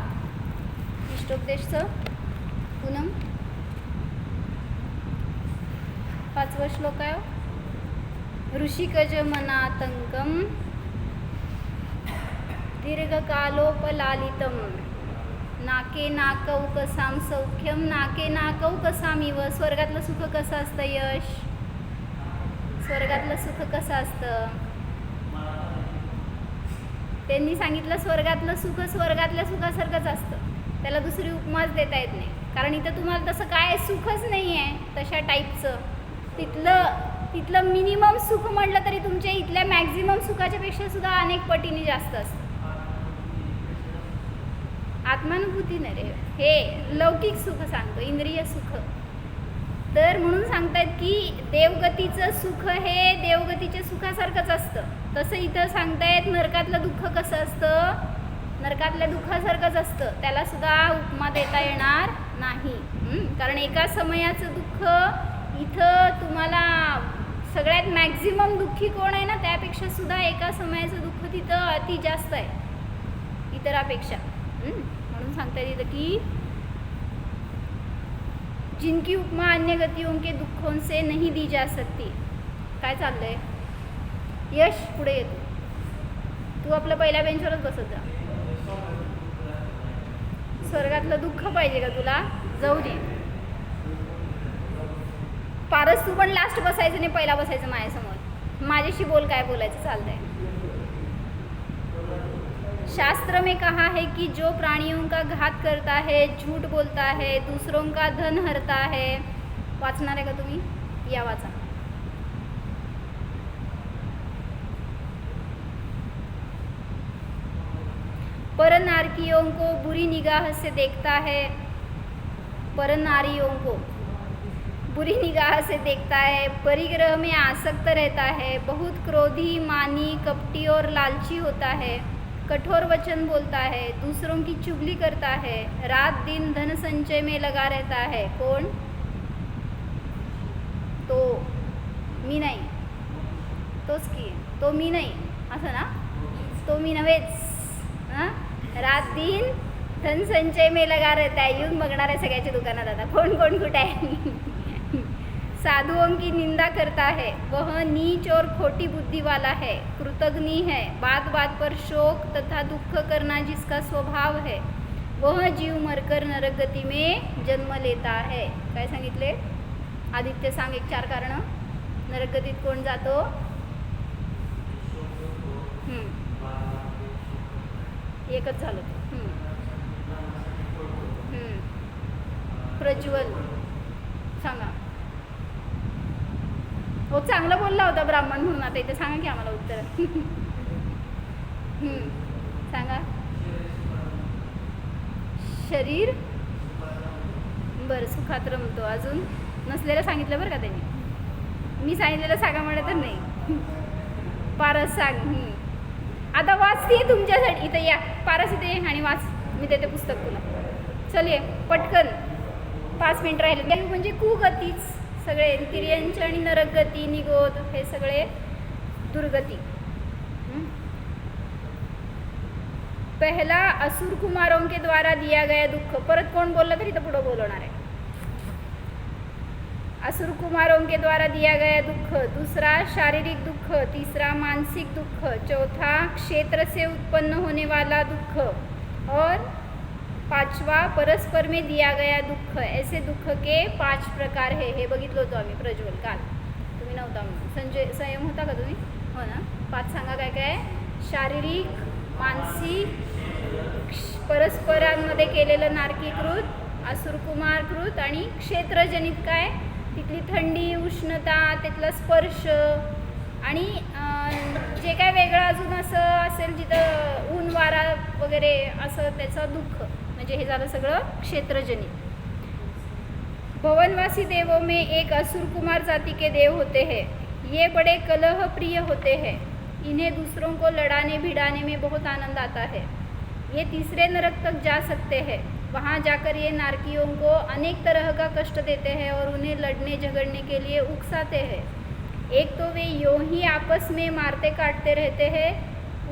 इष्टोपदेशचं पूनम 5वं श्लोक आहे. ऋषिकज मनातंकम दीर्घकालोपलालितम, नाके नाकौकसाम सौख्यम नाके नाकौकसामिव. स्वर्गातलं सुख कसं असतं यश? स्वर्गातलं सुख कसं असतं? त्यांनी सांगितलं स्वर्गातलं सुख स्वर्गातल्या सुखासारखंच असतं, त्याला दुसरी उपमाच देता येत नाही. कारण इथं तुम्हाला तसं काय सुखच नाही आहे तशा टाईपचं. तिथलं मिनिमम सुख म्हटलं तरी तुमच्या इथल्या मॅक्झिमम सुखाच्या पेक्षा सुद्धा अनेक पटीने जास्त असतं. आत्मानुभूती नाही रे, हे लौकिक सुख सांगतो, इंद्रिय सुख. तर म्हणून सांगतात की देवगतीचं सुख हे देवगतीच्या सुखासारखंच असतं. तसं इथं सांगतायत नरकातलं दुःख कसं असतं, नरकातल्या दुःखासारखंच असतं, त्याला सुद्धा उपमा देता येणार नाही. कारण एका समयाचं दुःख इथं तुम्हाला सगळ्यात मॅक्झिमम दुःखी कोण आहे ना, त्यापेक्षा सुद्धा एका समयाचं दुःख तिथं अति जास्त आहे इतरापेक्षा. म्हणून सांगता येतं की जिनकी उपमा अन्य गतियों के दुखों से नहीं दी जा सकती. काय चाललंय यश? पुढे येतो तू आपलं पहिल्या बेंचवरच बसत जा. स्वर्गातलं दुःख पाहिजे का तुला? जाऊ दे पारस, तू पण लास्ट बसायचं नाही, पहिला बसायचं माझ्यासमोर. माझ्याशी बोल, काय बोलायचं चालतंय. शास्त्र में कहा है कि जो प्राणियों का घात करता है, झूठ बोलता है, दूसरों का धन हरता है. वाचणार आहे का तुम्ही? या वाचा. परनारियों को बुरी निगाह से देखता है, परनारियों को बुरी निगाह से देखता है, परिग्रह में आसक्त रहता है, बहुत क्रोधी, मानी, कपटी और लालची होता है, कठोर वचन बोलता है, दूसरों की चुगली करता है, रात दिन धन संचय में लगा रहता है. कौन? तो मी नाही, तोच की, तो मी नाही असं ना, तो मी नव्हेच. हां, रात दिन धन संचय में लगा रहता है. येऊन बघणार आहे सगळ्याच्या दुकानात आता कोण कोण कुठे आहे. साधुओं की निंदा करता है, वह नीच और खोटी बुद्धि वाला है, कृतघ्नि है, बात बात पर शोक तथा दुख करना जिसका स्वभाव है, वह जीव मरकर नरक गती में जन्म लेता है. काय सांगितले? आदित्य सांग एक 4 कारण. नरक गतीत कोण जातो? एकच झालं. प्रज्वल सांगा. हो, चांगला बोलला होता ब्राह्मण म्हणून. आता इथे सांगा की आम्हाला उत्तर. सांगा. शरीर. बरं, सुखात रमतो. अजून नसलेलं सांगितलं बरं का त्यांनी. मी सांगितलेलं सांगा म्हणत तर नाही. पारस सांग. आता वाचते तुमच्यासाठी. इथं या, पारस इथे ये आणि वाच. मी देते पुस्तक तुला. चल ये पटकन. 5 मिनिट राहिले. देव म्हणजे कुगतीच सगळे. तिर्यंच आणि नरकगती, निगोद हे सगळे दुर्गती. पहला असुर कुमारों के द्वारा दिया गया दुःख. परत कोण बोललं तरी तर पुढं बोलवणार आहे. असुर कुमारों के द्वारा दिया गया दुख. दूसरा शारीरिक दुख. तीसरा मानसिक दुख. चौथा क्षेत्र से उत्पन्न होने वाला दुख. और 5वां परस्पर में दिया गया दुःख. ऐसे दुःख के 5 प्रकार है. हे बघितलं होतं आम्ही प्रज्वल काल. तुम्ही नव्हता म्हणून. संजय संयम होता का तुम्ही? हो ना. 5 सांगा काय काय? शारीरिक, मानसिक, परस्परांमध्ये केलेलं नारकीकृत, असुरकुमारकृत आणि क्षेत्रजनित काय? तिथली थंडी, उष्णता, तिथला स्पर्श आणि जे काय वेगळं अजून असं असेल जिथं ऊन वारा वगैरे असं त्याचं दुःख. म्हणजे हे झालं सगळं क्षेत्रजनित. भवनवासी देवों में एक असुर कुमार जाति के देव होते हैं. ये बड़े कलह प्रिय होते हैं. इन्हें दूसरों को लड़ाने भिड़ाने में बहुत आनंद आता है. ये तीसरे नरक तक जा सकते हैं. वहाँ जाकर ये नारकियों को अनेक तरह का कष्ट देते हैं और उन्हें लड़ने झगड़ने के लिए उकसाते हैं. एक तो वे यूं ही आपस में मारते काटते रहते हैं.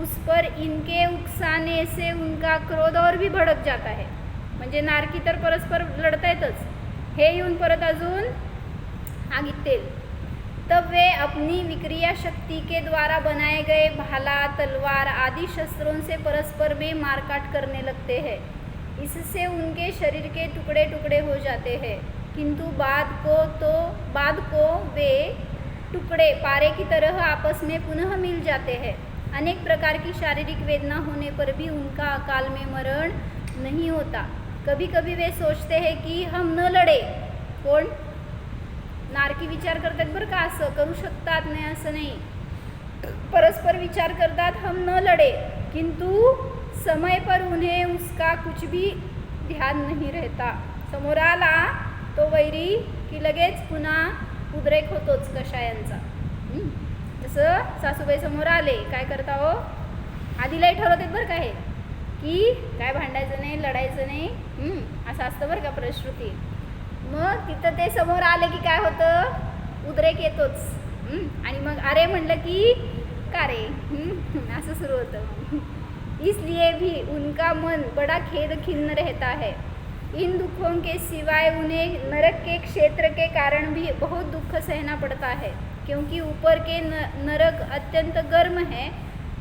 उस पर इनके उकसाने से उनका क्रोध और भी भड़क जाता है. म्हणजे नारकी तर परस्पर लढतायतच, हे येऊन परत अजून आगीत तेल. तब वे अपनी विक्रिया शक्ति के द्वारा बनाए गए भाला, तलवार आदि शस्त्रों से परस्पर में मारकाट करने लगते हैं. इससे उनके शरीर के टुकड़े टुकड़े हो जाते हैं. किंतु बाद को वे टुकड़े पारे की तरह आपस में पुनः मिल जाते हैं. अनेक प्रकार की शारीरिक वेदना होने पर भी उनका अकाल में मरण नहीं होता. कभी कभी वे सोचते हैं कि हम न लढे. कोण? नारकी विचार करतात बरं का. असं करू शकतात नाही असं नाही. परस्पर विचार करतात हम न लढे, किंतु समय पर उन्हें उसका कुछ भी ध्यान नहीं रहता. समोर आला तो वैरी की लगेच पुन्हा उद्रेक होतोच कषायांचा. जसं सासूबाई समोर आले काय करता हो? आधीलाही ठरवतात बरं का हे की काय भांडायचं नाही, लढायचं नाही, असं असतं बरं का प्रश्रुती. मग तिथं ते समोर आले की काय होतं? उद्रेक येतोच. आणि मग अरे म्हणलं की का रे, असं सुरू होतं. इसलिए भी उनका मन बड़ा खेद खिन्न रहता है. इन दुखों के सिवाय उन्हें नरक के क्षेत्र के कारण भी बहुत दुख सहना पड़ता है, क्योंकि ऊपर के नरक अत्यंत गर्म है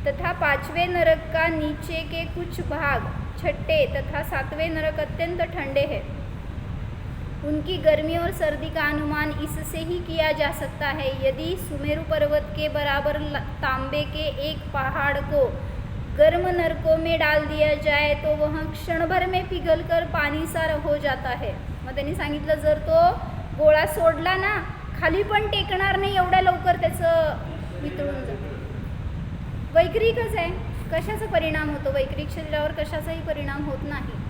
तथा 5वें नरक का नीचे के कुछ भाग, 6ठे तथा 7वें नरक अत्यंत ठंडे हैं. उनकी गर्मी और सर्दी का अनुमान इससे ही किया जा सकता है. यदि सुमेरु पर्वत के बराबर तांबे के एक पहाड़ को गर्म नरकों में डाल दिया जाए तो वह क्षणभर में पिघलकर पानी सा हो जाता है. मग त्यांनी सांगितलं जर तो गोळा सोडला ना खाली पण टेकणार नाही एवढ्या लवकर, त्याचं वितळून जातं. वैक्रिकच आहे. कशाचा परिणाम होतो? वैक्रिक शरीरावर कशाचाही परिणाम होत नाही.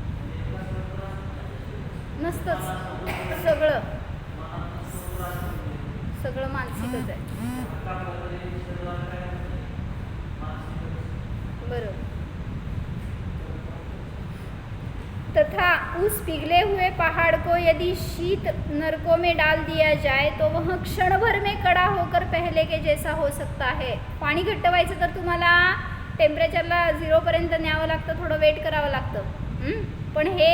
नसतंच. सगळं मानसिकच आहे. बरोबर. तथा उस पिघले हुए पहाड़ को यदि शीत नरकों में डाल दिया जाए तो वह क्षणभर में कड़ा होकर पहले के जैसा हो सकता है. पाणी घट्ट व्हायचं तर तुम्हाला टेम्परेचरला 0 पर्यंत न्यावं लागतं, थोडं वेट करावं लागतं. पण हे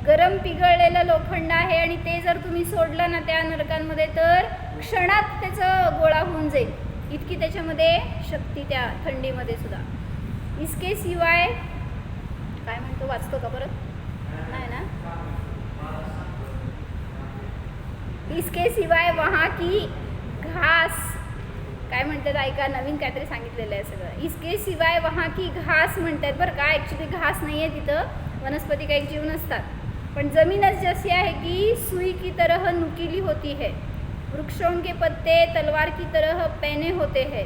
गरम पिघळलेलं लोखंड आहे आणि ते जर तुम्ही सोडलं ना त्या नरकांमध्ये तर क्षणात त्याचं गोळा होऊन जाईल, इतकी त्याच्यामध्ये शक्ती त्या थंडीमध्ये सुद्धा. इसके सिवाय काय म्हणतो, वाचतो का परत, नाही ना. इसके सिवाय वहाँ की घास, काय म्हणतात ऐका, नवीन काहीतरी सांगितलेलं आहे सगळं. इसके सिवाय वहाँ की घास म्हणतात बरं का, ॲक्च्युली घास नाही आहे तिथं, वनस्पती काही जीव नसतात, पण ज़मीनच जैसी है कि सुई की तरह नुकीली होती है, वृक्षों के पत्ते तलवार की तरह पैने होते हैं,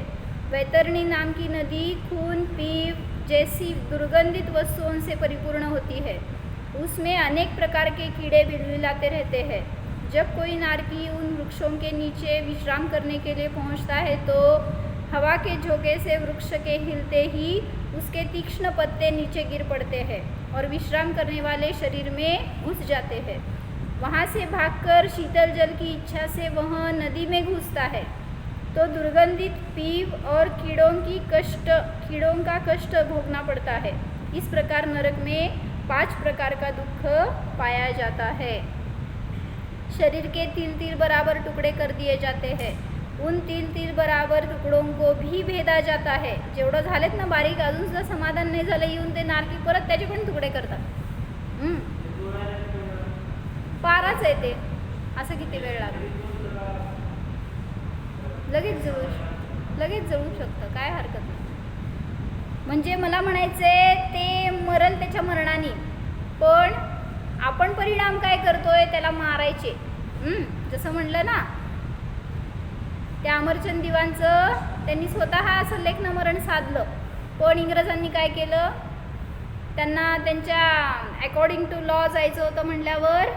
वैतरणी नाम की नदी खून पीव जैसी दुर्गंधित वस्तुओं से परिपूर्ण होती है, उसमें अनेक प्रकार के कीड़े बिलबिलाते रहते हैं. जब कोई नारकी उन वृक्षों के नीचे विश्राम करने के लिए पहुंचता है तो हवा के झोंके से वृक्ष के हिलते ही उसके तीक्ष्ण पत्ते नीचे गिर पड़ते हैं और विश्राम करने वाले शरीर में घुस जाते हैं. वहाँ से भागकर शीतल जल की इच्छा से वह नदी में घुसता है तो दुर्गंधित पीव और कीड़ों का कष्ट भोगना पड़ता है. इस प्रकार नरक में 5 प्रकार का दुख पाया जाता है. शरीर के तिल बराबर टुकड़े कर दिए जाते हैं, उन तिल बराबर तुकडों को भी भेदा जाता है. जेवढं झालेत ना बारीक, अजून सुद्धा समाधान नाही झालं, येऊन ते नारकी परत त्याचे पण तुकडे करतात. पाराच आहे ते, असं किती वेळ लागेल, लगेच जळू शकतं, काय हरकत नाही. म्हणजे मला म्हणायचंय ते मरल त्याच्या मरणाने, पण आपण परिणाम काय करतोय, त्याला मारायचे. जसं म्हणलं ना त्या अमरचंद दिवांचं, त्यांनी स्वतः असं लेखनं मरण साधलं, पण इंग्रजांनी काय केलं, त्यांना त्यांच्या अकॉर्डिंग टू लॉ जायचं होतं म्हटल्यावर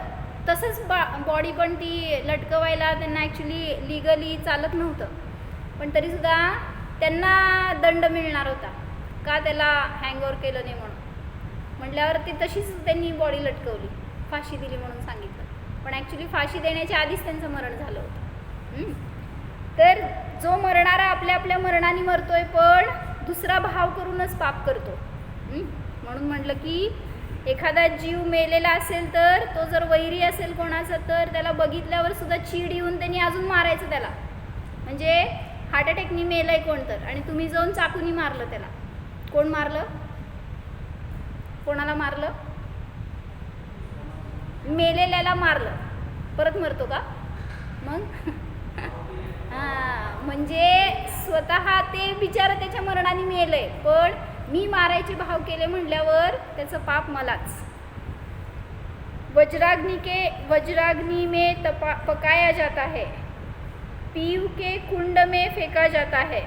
तसंच बॉडी पण ती लटकवायला त्यांना ॲक्च्युली लिगली चालत नव्हतं, पण तरीसुद्धा त्यांना दंड मिळणार होता का, त्याला हँगओव्हर केलं नाही म्हणून म्हटल्यावर ती तशीच त्यांनी बॉडी लटकवली, फाशी दिली म्हणून सांगितलं, पण ॲक्च्युली फाशी देण्याच्या आधीच त्यांचं मरण झालं होतं. तर जो मरणारा आपल्या मरणाने मरतोय, पण दुसरा भाव करूनच पाप करतो. म्हणून म्हटलं की एखादा जीव मेलेला असेल तर तो जर वैरी असेल कोणाचा, तर त्याला बघितल्यावर सुद्धा चीड येऊन त्यांनी अजून मारायचं त्याला. म्हणजे हार्ट अटॅकनी मेलंय कोण तर, आणि तुम्ही जाऊन चाकूनी मारलं त्याला. कोण मारलं, कोणाला मारलं, मेलेल्याला मारलं, परत मरतो का मग. म्हणजे स्वतः ते बिचारं त्याच्या मरणाने मेलंय, पण मी मारायचे भाव केले म्हटल्यावर त्याचं पाप मलाच. वज्राग्नि में पकाया जाता है, पीव के कुंड में फेंका जाता है.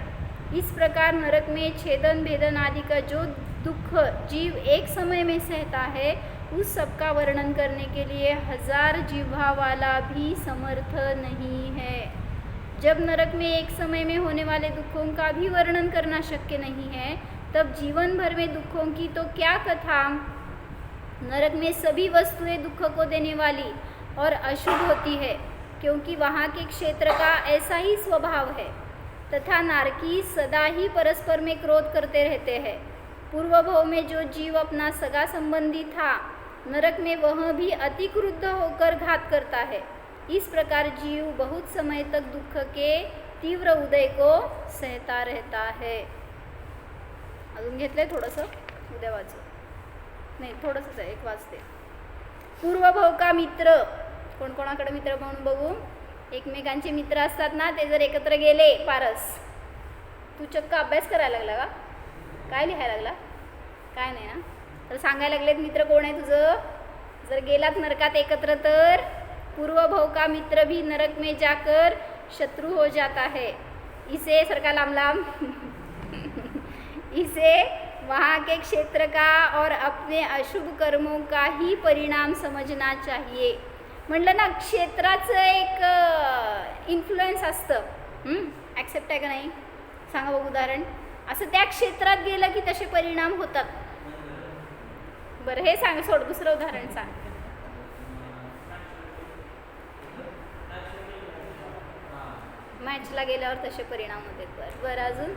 इस प्रकार नरक में छेदन भेदन आदि का जो दुख जीव एक समय में सहता है, उस सब का वर्णन करने के लिए 1000 जिह्वा वाला भी समर्थ नहीं है. जब नरक में एक समय में होने वाले दुखों का भी वर्णन करना शक्य नहीं है, तब जीवन भर में दुखों की तो क्या कथा. नरक में सभी वस्तुएं दुख को देने वाली और अशुभ होती है, क्योंकि वहाँ के क्षेत्र का ऐसा ही स्वभाव है. तथा नारकी सदा ही परस्पर में क्रोध करते रहते हैं. पूर्व भव में जो जीव अपना सगा संबंधी था, नरक में वह भी अति क्रुद्ध होकर घात करता है. इस प्रकार जीव बहुत समय तक दुख के तीव्र उदय को सहता रहता है. अजून घेतलंय थोडंसं, उद्या वाचू, नाही थोडंसंच आहे, एक वाचते. पूर्वभव का मित्र, कोणाकडे मित्र म्हणून बघू. एकमेकांचे मित्र असतात ना, ते जर एकत्र गेले पारस. तू चक्क अभ्यास करायला लागला का, काय लिहायला लागला, काय नाही ना, तर सांगायला लागलेत मित्र कोण आहे तुझं. जर गेलात नरकात एकत्र तर पूर्व भव का मित्र भी नरक में जाकर शत्रु हो जाता है. इसे सरका लांब लांब इसे वहाँ के क्षेत्र का और अपने अशुभ कर्मों का ही परिणाम समझना चाहिए. म्हटलं ना, क्षेत्राचं एक इन्फ्लुएन्स असतं. ॲक्सेप्ट आहे का नाही, सांगा बघू उदाहरण. असं त्या क्षेत्रात गेलं की तसे परिणाम होतात. बरं हे सांग, सोड, दुसरं उदाहरण सांग. मॅचला गेल्यावर तसे परिणाम होतात. बरं अजून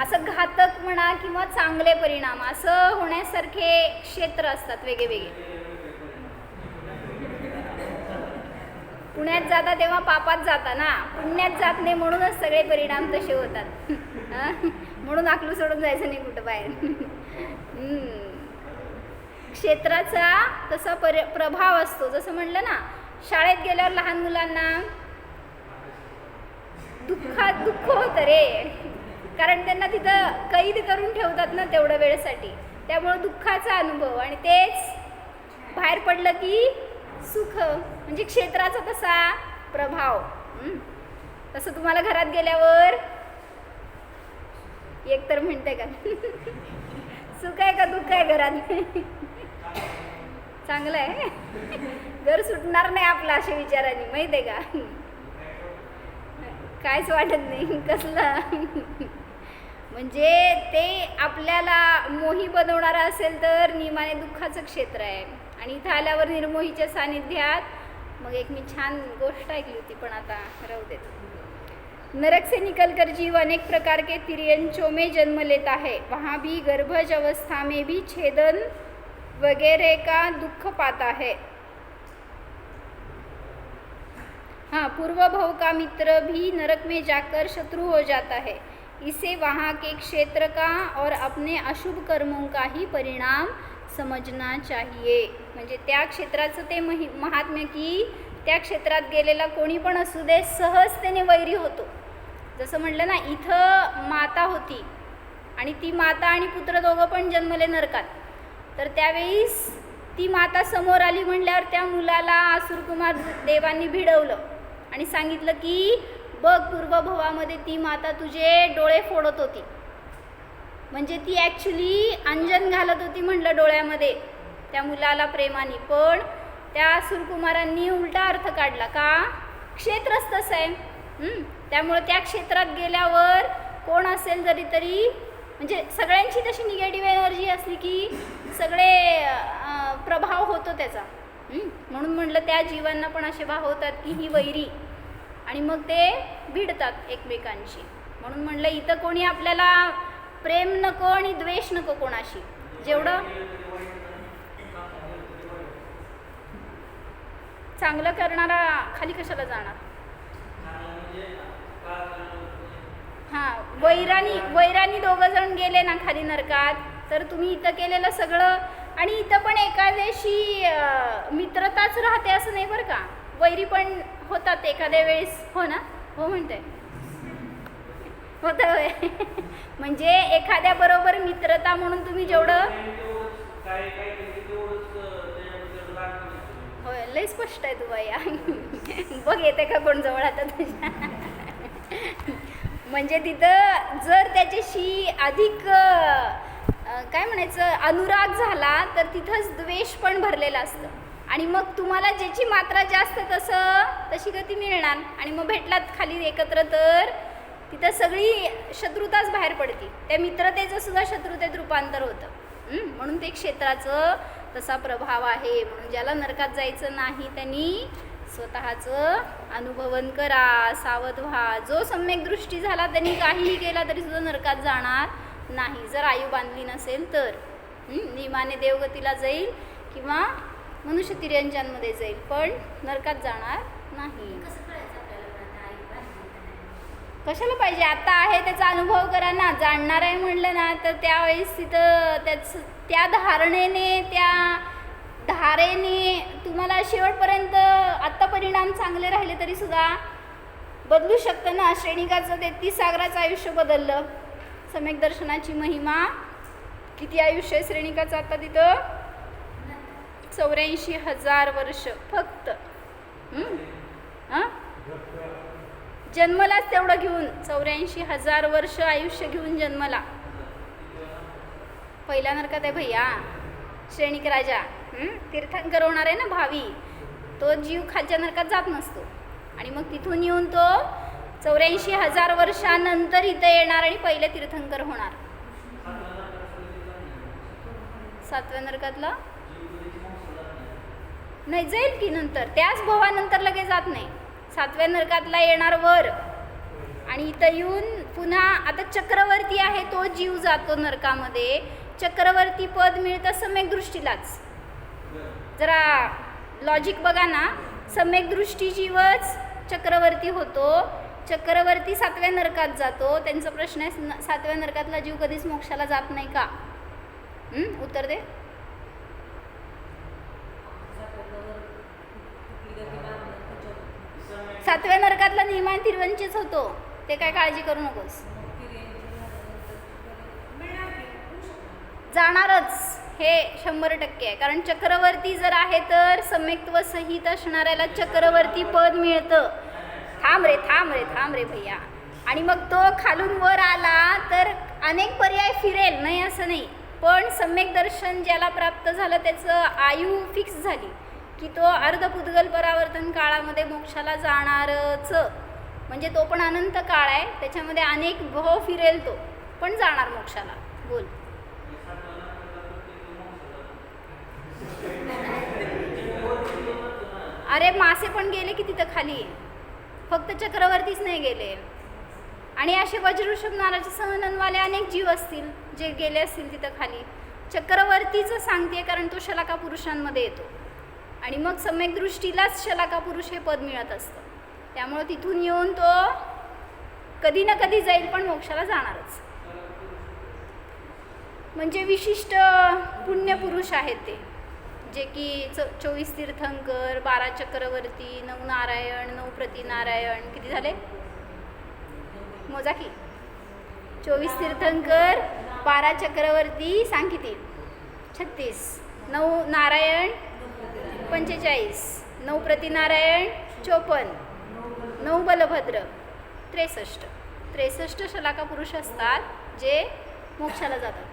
असं घातक म्हणा किंवा चांगले परिणाम असं होण्यासारखे क्षेत्र असतात वेगळे वेगळे. पुण्यात जाता तेव्हा पापात जाता ना, पुण्यात जात नाही म्हणूनच सगळे परिणाम तसे होतात. म्हणून आकलू सोडून जायचं नाही कुठं बाहेर. क्षेत्राचा तसा प्रभाव असतो. जसं म्हणलं ना, शाळेत गेल्यावर लहान मुलांना दुःख होतं रे, कारण त्यांना तिथं कैद करून ठेवतात ना तेवढ्या वेळेसाठी, त्यामुळं दुःखाचा अनुभव, आणि तेच बाहेर पडलं की सुख. म्हणजे क्षेत्राचा तसा प्रभाव. तसं तुम्हाला घरात गेल्यावर एक तर म्हणते का सुख आहे का दुःख आहे घरात? चांगलं आहे, घर सुटणार नाही आपलं अशा विचारांनी, माहिती आहे का? काहीच वाटत नाही कसलं. म्हणजे ते आपल्याला मोही बनवणारं असेल तर नियमाने दुःखाचं क्षेत्र आहे. आणि इथं आल्यावर निर्मोहीच्या सानिध्यात मग एक मी छान गोष्ट ऐकली होती, पण आता राहू देत. नरक से निकलकर जीव अनेक प्रकार के तिर्यंचों में जन्म लेता है, वहाँ भी गर्भज अवस्था में भी छेदन वगैरह का दुख पाता है. हाँ, पूर्व भव का मित्र भी नरक में जाकर शत्रु हो जाता है. इसे वहाँ के क्षेत्र का और अपने अशुभ कर्मों का ही परिणाम समजना चाहिए. म्हणजे त्या क्षेत्राचं ते महात्म्य की त्या क्षेत्रात गेलेला कोणी पण असू दे सहज त्याने वैरी होतो. जसं म्हटलं ना, इथं माता होती आणि ती माता आणि पुत्र दोघं पण जन्मले नरकात. तर त्यावेळीस ती माता समोर आली म्हणल्यावर त्या मुलाला असुरकुमार देवांनी भिडवलं आणि सांगितलं की बघ, पूर्वभवामध्ये ती माता तुझे डोळे फोडत होती. म्हणजे ती ॲक्च्युली अंजन घालत होती म्हणलं डोळ्यामध्ये त्या मुलाला प्रेमाने. पण त्या असुरकुमारांनी उलटा अर्थ काढला का क्षेत्रच तसं आहे. त्यामुळे त्या क्षेत्रात गेल्यावर कोण असेल जरी तरी म्हणजे सगळ्यांची तशी निगेटिव्ह एनर्जी असली की सगळे प्रभाव होतो त्याचा. म्हणून म्हटलं त्या जीवांना पण असे भाव होतात की ही वैरी, आणि मग ते भिडतात एकमेकांशी. म्हणून म्हटलं इथं कोणी आपल्याला प्रेम नको आणि द्वेष नको कोणाशी. जेवढं चांगलं करणारा खाली कशाला जाणार? हां, वैरानी दोघं जण गेले ना खाली नरकात, तर तुम्ही इथं केलेलं सगळं, आणि इथं पण एखाद्याशी मित्रताच राहते असं नाही बरं का, वैरी पण होतात एखाद्या वेळेस. हो ना? हो म्हणते होतं होय. म्हणजे एखाद्याबरोबर मित्रता म्हणून तुम्ही जेवढं, होय लय स्पष्ट आहे तू बाया. बघ येते का कोण जवळ आता तुझ्या. म्हणजे तिथं जर त्याच्याशी अधिक काय म्हणायचं अनुराग झाला तर तिथंच द्वेष पण भरलेला असतं, आणि मग तुम्हाला ज्याची मात्रा जास्त तशी गती मिळणार, आणि मग भेटलात खाली एकत्र तर तिथं सगळी शत्रुताच बाहेर पडते. त्या मित्रतेचं सुद्धा शत्रुतेत रूपांतर होतं. म्हणून ते क्षेत्राचं तसा प्रभाव आहे. म्हणून ज्याला नरकात जायचं नाही त्यांनी स्वतःचं अनुभवन करा, सावध व्हा. जो सम्यक दृष्टी झाला त्यांनी काहीही केला तरी सुद्धा नरकात जाणार नाही, जर आयु बांधली नसेल तर. नियमाने देवगतीला जाईल किंवा मनुष्य तिर्यंचांमध्ये जाईल, पण नरकात जाणार नाही. कशाला पाहिजे? आता आहे त्याचा अनुभव करा ना. जाणणार आहे म्हणलं ना तर त्यावेळेस तिथं त्या धारेने तुम्हाला शेवटपर्यंत आत्ता परिणाम चांगले राहिले तरी सुद्धा बदलू शकतं ना. श्रेणिकाचं 33 सागराचं आयुष्य बदललं. सम्यक दर्शनाची महिमा. किती आयुष्य आहे श्रेणिकाचं आता तिथं? 84,000 वर्ष फक्त. जन्मलाच तेवढं घेऊन 84,000 वर्ष आयुष्य घेऊन जन्मला. पहिल्या नरकात आहे भैया श्रेणिक राजा. तीर्थंकर होणार आहे ना भावी, तो जीव खालच्या नरकात जात नसतो, आणि मग तिथून येऊन तो 84,000 वर्षानंतर इथं येणार आणि पहिले तीर्थंकर होणार. 7व्या नरकातला नाही जाईल की नंतर, त्याच भवानंतर लगेच जात नाही. 7व्या नरकातला येणार वर, आणि इथं येऊन पुन्हा आता चक्रवर्ती आहे तो जीव जातो नरकामध्ये. चक्रवर्ती पद मिळतं सम्यक दृष्टीलाच. जरा लॉजिक बघा ना, सम्यक दृष्टी जीवच चक्रवर्ती होतो. चक्रवर्ती 7व्या नरकात जातो. त्यांचा प्रश्न आहे 7व्या नरकातला जीव कधीच मोक्षाला जात नाही का? उत्तर दे. सातव्या नरकातला निर्माण तिरवंचीच होतो. ते काय काळजी करू नकोस. जाणारच हे 100% आहे. कारण चक्रवर्ती जर आहे तर सम्यक्त्व सहित असणाऱ्याला चक्रवर्ती पद मिळतं. थांब रे भैया. आणि मग तो खालून वर आला तर अनेक पर्याय फिरेल, नाही असं नाही. पण सम्यक दर्शन ज्याला प्राप्त झालं त्याचं आयु फिक्स झाली की तो अर्धपुद्गल परावर्तन काळामध्ये मोक्षाला जाणारच. म्हणजे तो पण अनंत काळ आहे, त्याच्यामध्ये अनेक भव फिरेल, तो पण जाणार मोक्षाला. बोल. अरे मासे पण गेले की तिथं खाली, फक्त चक्रवर्तीच नाही गेले. आणि असे वज्रऋषभ नाराचे सहननवाले अनेक जीव असतील जे गेले असतील तिथं खाली. चक्रवर्तीचं सांगते कारण तो शलाका पुरुषांमध्ये येतो. आणि मग सम्यक दृष्टीलाच शलाका पुरुष हे पद मिळत असतं. त्यामुळं तिथून येऊन तो कधी ना कधी जाईल पण मोक्षाला जाणारच. म्हणजे विशिष्ट पुण्यपुरुष आहेत ते, जे की 24 तीर्थंकर, 12 चक्रवर्ती, 9 नारायण, 9 प्रतिनारायण. किती झाले मोजा की? 24 तीर्थंकर, 12 चक्रवर्ती, सांग किती? 36. 9 नारायण 45, 9 प्रतिनारायण 54, 9 बलभद्र 63. 63 शलाका पुरुष असतात जे मोक्षाला जातात.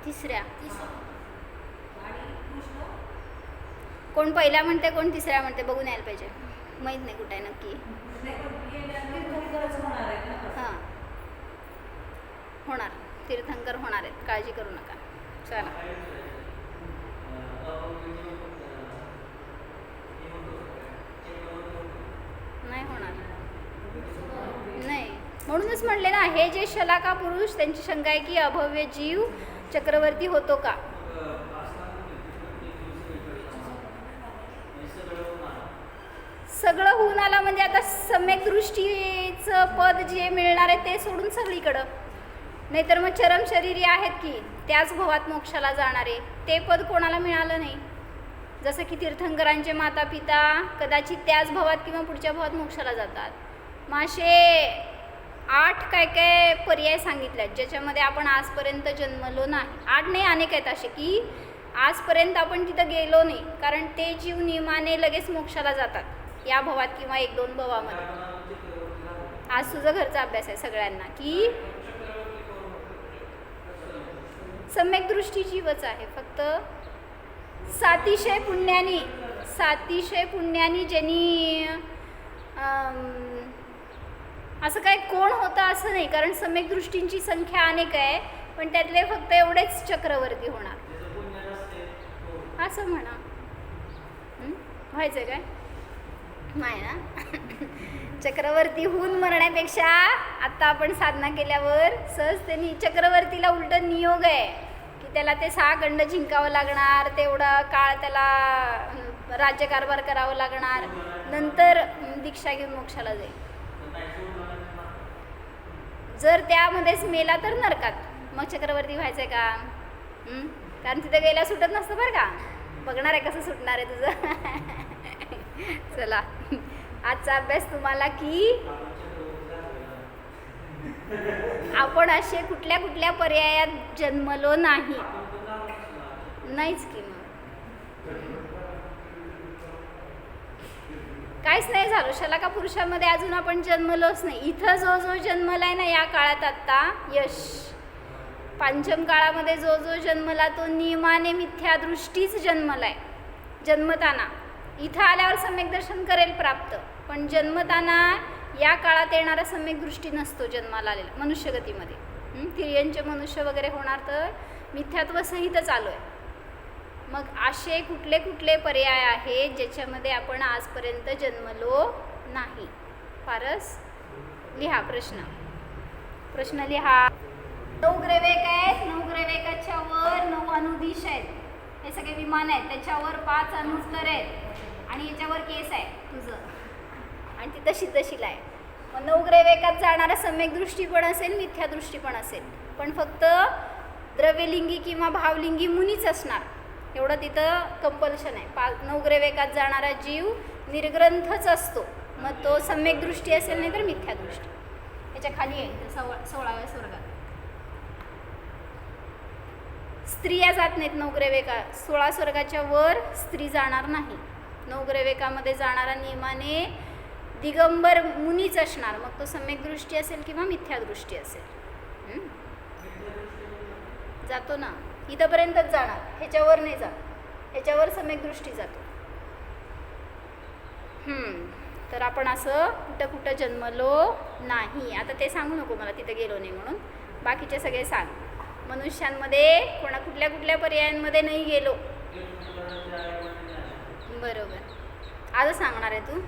तिसऱ्या कोण पहिल्या म्हणते कोण तिसऱ्या म्हणते बघून यायला पाहिजे. माहीत नाही कुठे आहे नक्की. हां होणार, तीर्थंकर होणार आहेत, काळजी करू नका. चला. नाही होणार, नाही. म्हणूनच म्हणले ना, हे जे शलाका पुरुष त्यांची शंका आहे की अभव्य जीव चक्रवर्ती होतो का? सगळं होऊन आला म्हणजे आता सम्यक दृष्टीचं पद जे मिळणार आहे ते सोडून सगळीकडं. नाहीतर मग चरम शरीरी आहेत की त्याच भवात मोक्षाला जाणारे, ते पद कोणाला मिळालं नाही. जसं की तीर्थंकरांचे माता पिता कदाचित त्याच भवात किंवा पुढच्या भवात मोक्षाला जातात. मग असे 8 काय पर्याय सांगितले आहेत ज्याच्यामध्ये आपण आजपर्यंत जन्मलो नाही. 8 नाही, अनेक आहेत असे की आजपर्यंत आपण तिथं गेलो नाही. कारण ते जीव नियमाने लगेच मोक्षाला जातात या भवात किंवा 1-2 भवामध्ये. आज तुझा घरचा अभ्यास आहे सगळ्यांना की सम्यक दृष्टी जीवच आहे. फक्त सातिशय पुण्यानी ज्यांनी असं काय कोण होतं असं नाही. कारण सम्यक दृष्टींची संख्या अनेक आहे, पण त्यातले फक्त एवढेच चक्रवर्ती होणार असं म्हणा. व्हायचं काय? नाही ना. चक्रवर्ती होऊन मरण्यापेक्षा आत्ता आपण साधना केल्यावर सहज त्यांनी चक्रवर्तीला उलट नियोग आहे की त्याला ते 6 खंड जिंकावं लागणार, तेवढा काळ त्याला राज्यकारभार करावं लागणार, नंतर दीक्षा घेऊन मोक्षाला जाईल. जर त्यामध्येच मेला तर नरकात. मग चक्रवर्ती व्हायचंय का? कारण तिथे गेल्या सुटत नसतं बरं का. बघणार आहे कसं सुटणार आहे तुझं. चला, आजचा अभ्यास तुम्हाला की आपण असे कुठल्या कुठल्या पर्यायात जन्मलो नाही. नाहीच की मग काहीच नाही झालं. शलाका पुरुषामध्ये अजून आपण जन्मलोच नाही. इथं जो जन्मलाय ना या काळात आत्ता यश, पांचम काळामध्ये जो जन्मला तो नियमाने मिथ्या दृष्टीच जन्मलाय. जन्मताना इथं आल्यावर सम्यक दर्शन करेल प्राप्त, पण जन्मताना या काळात येणारा सम्यक दृष्टी नसतो जन्माला आलेला मनुष्यगतीमध्ये. तिर्यंचे मनुष्य वगैरे होणार तर मिथ्यात्व सहित चालू आहे. मग असे कुठले कुठले पर्याय आहेत ज्याच्यामध्ये आपण आजपर्यंत जन्मलो नाही? फारस लिहा. प्रश्न लिहा. 9 ग्रेवेक आहेत. 9 ग्रेवेकाच्या वर 9 अनुदिश आहेत. हे सगळे विमान आहेत, त्याच्यावर 5 अणुस्तर आहेत आणि याच्यावर केस आहे तुझं, आणि ती तशी तशीला आहे. मग 9 ग्रह एकात जाणारा सम्यक दृष्टी पण असेल, मिथ्या दृष्टी पण असेल, पण फक्त द्रव्यलिंगी किंवा भावलिंगी मुनीच असणार, एवढं तिथं कंपल्शन आहे. 9 ग्रह एकात जाणारा जीव निर्ग्रंथच असतो, मग तो सम्यक दृष्टी असेल नाही तर मिथ्या दृष्टी. याच्या खाली आहे 16व्या स्वर्गात स्त्रिया जात नाहीत. 9 ग्रह एका 16 स्वर्गाच्या वर स्त्री जाणार नाही. 9 ग्रह एकामध्ये जाणारा नियमाने दिगंबर मुनीच असणार, मग तो सम्यक दृष्टी असेल किंवा मिथ्या दृष्टी असेल. जातो ना, इथंपर्यंतच जाणार, ह्याच्यावर नाही जात, ह्याच्यावर सम्यक दृष्टी जातो. तर आपण असं कुठं कुठं जन्मलो नाही. आता ते सांगू नको मला तिथं गेलो नाही म्हणून, बाकीचे सगळे सांग. मनुष्यांमध्ये कुठल्या कुठल्या पर्यायांमध्ये नाही गेलो. बरोबर, आजच सांगणार आहे तू.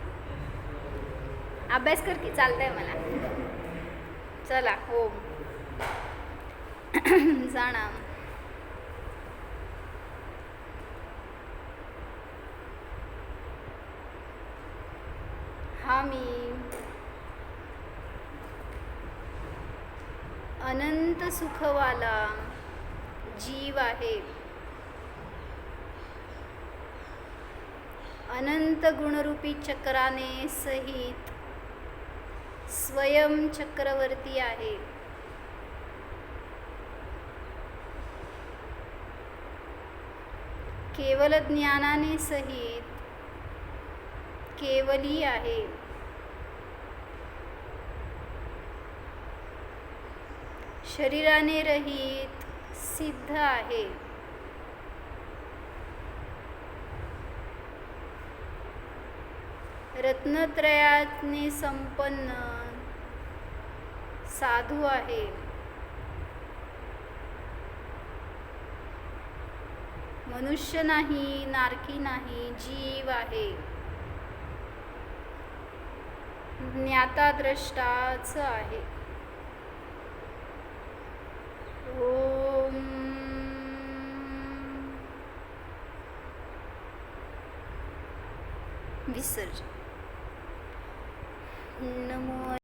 अभ्यास कर की, चालतंय मला. चला हो जाणा. हा मी अनंत सुखवाला जीव आहे, अनंत गुणरूपी चक्राने सहित स्वयं चक्रवर्ती आहे. केवल ज्ञानाने सहित केवली आहे. शरीराने रहित सिद्ध आहे. रत्नत्रयाने संपन्न साधू आहे. मनुष्य नाही, नारकी नाही, जीव आहे. ज्ञाता द्रष्टाच आहे. ओम विसर्जन. नमो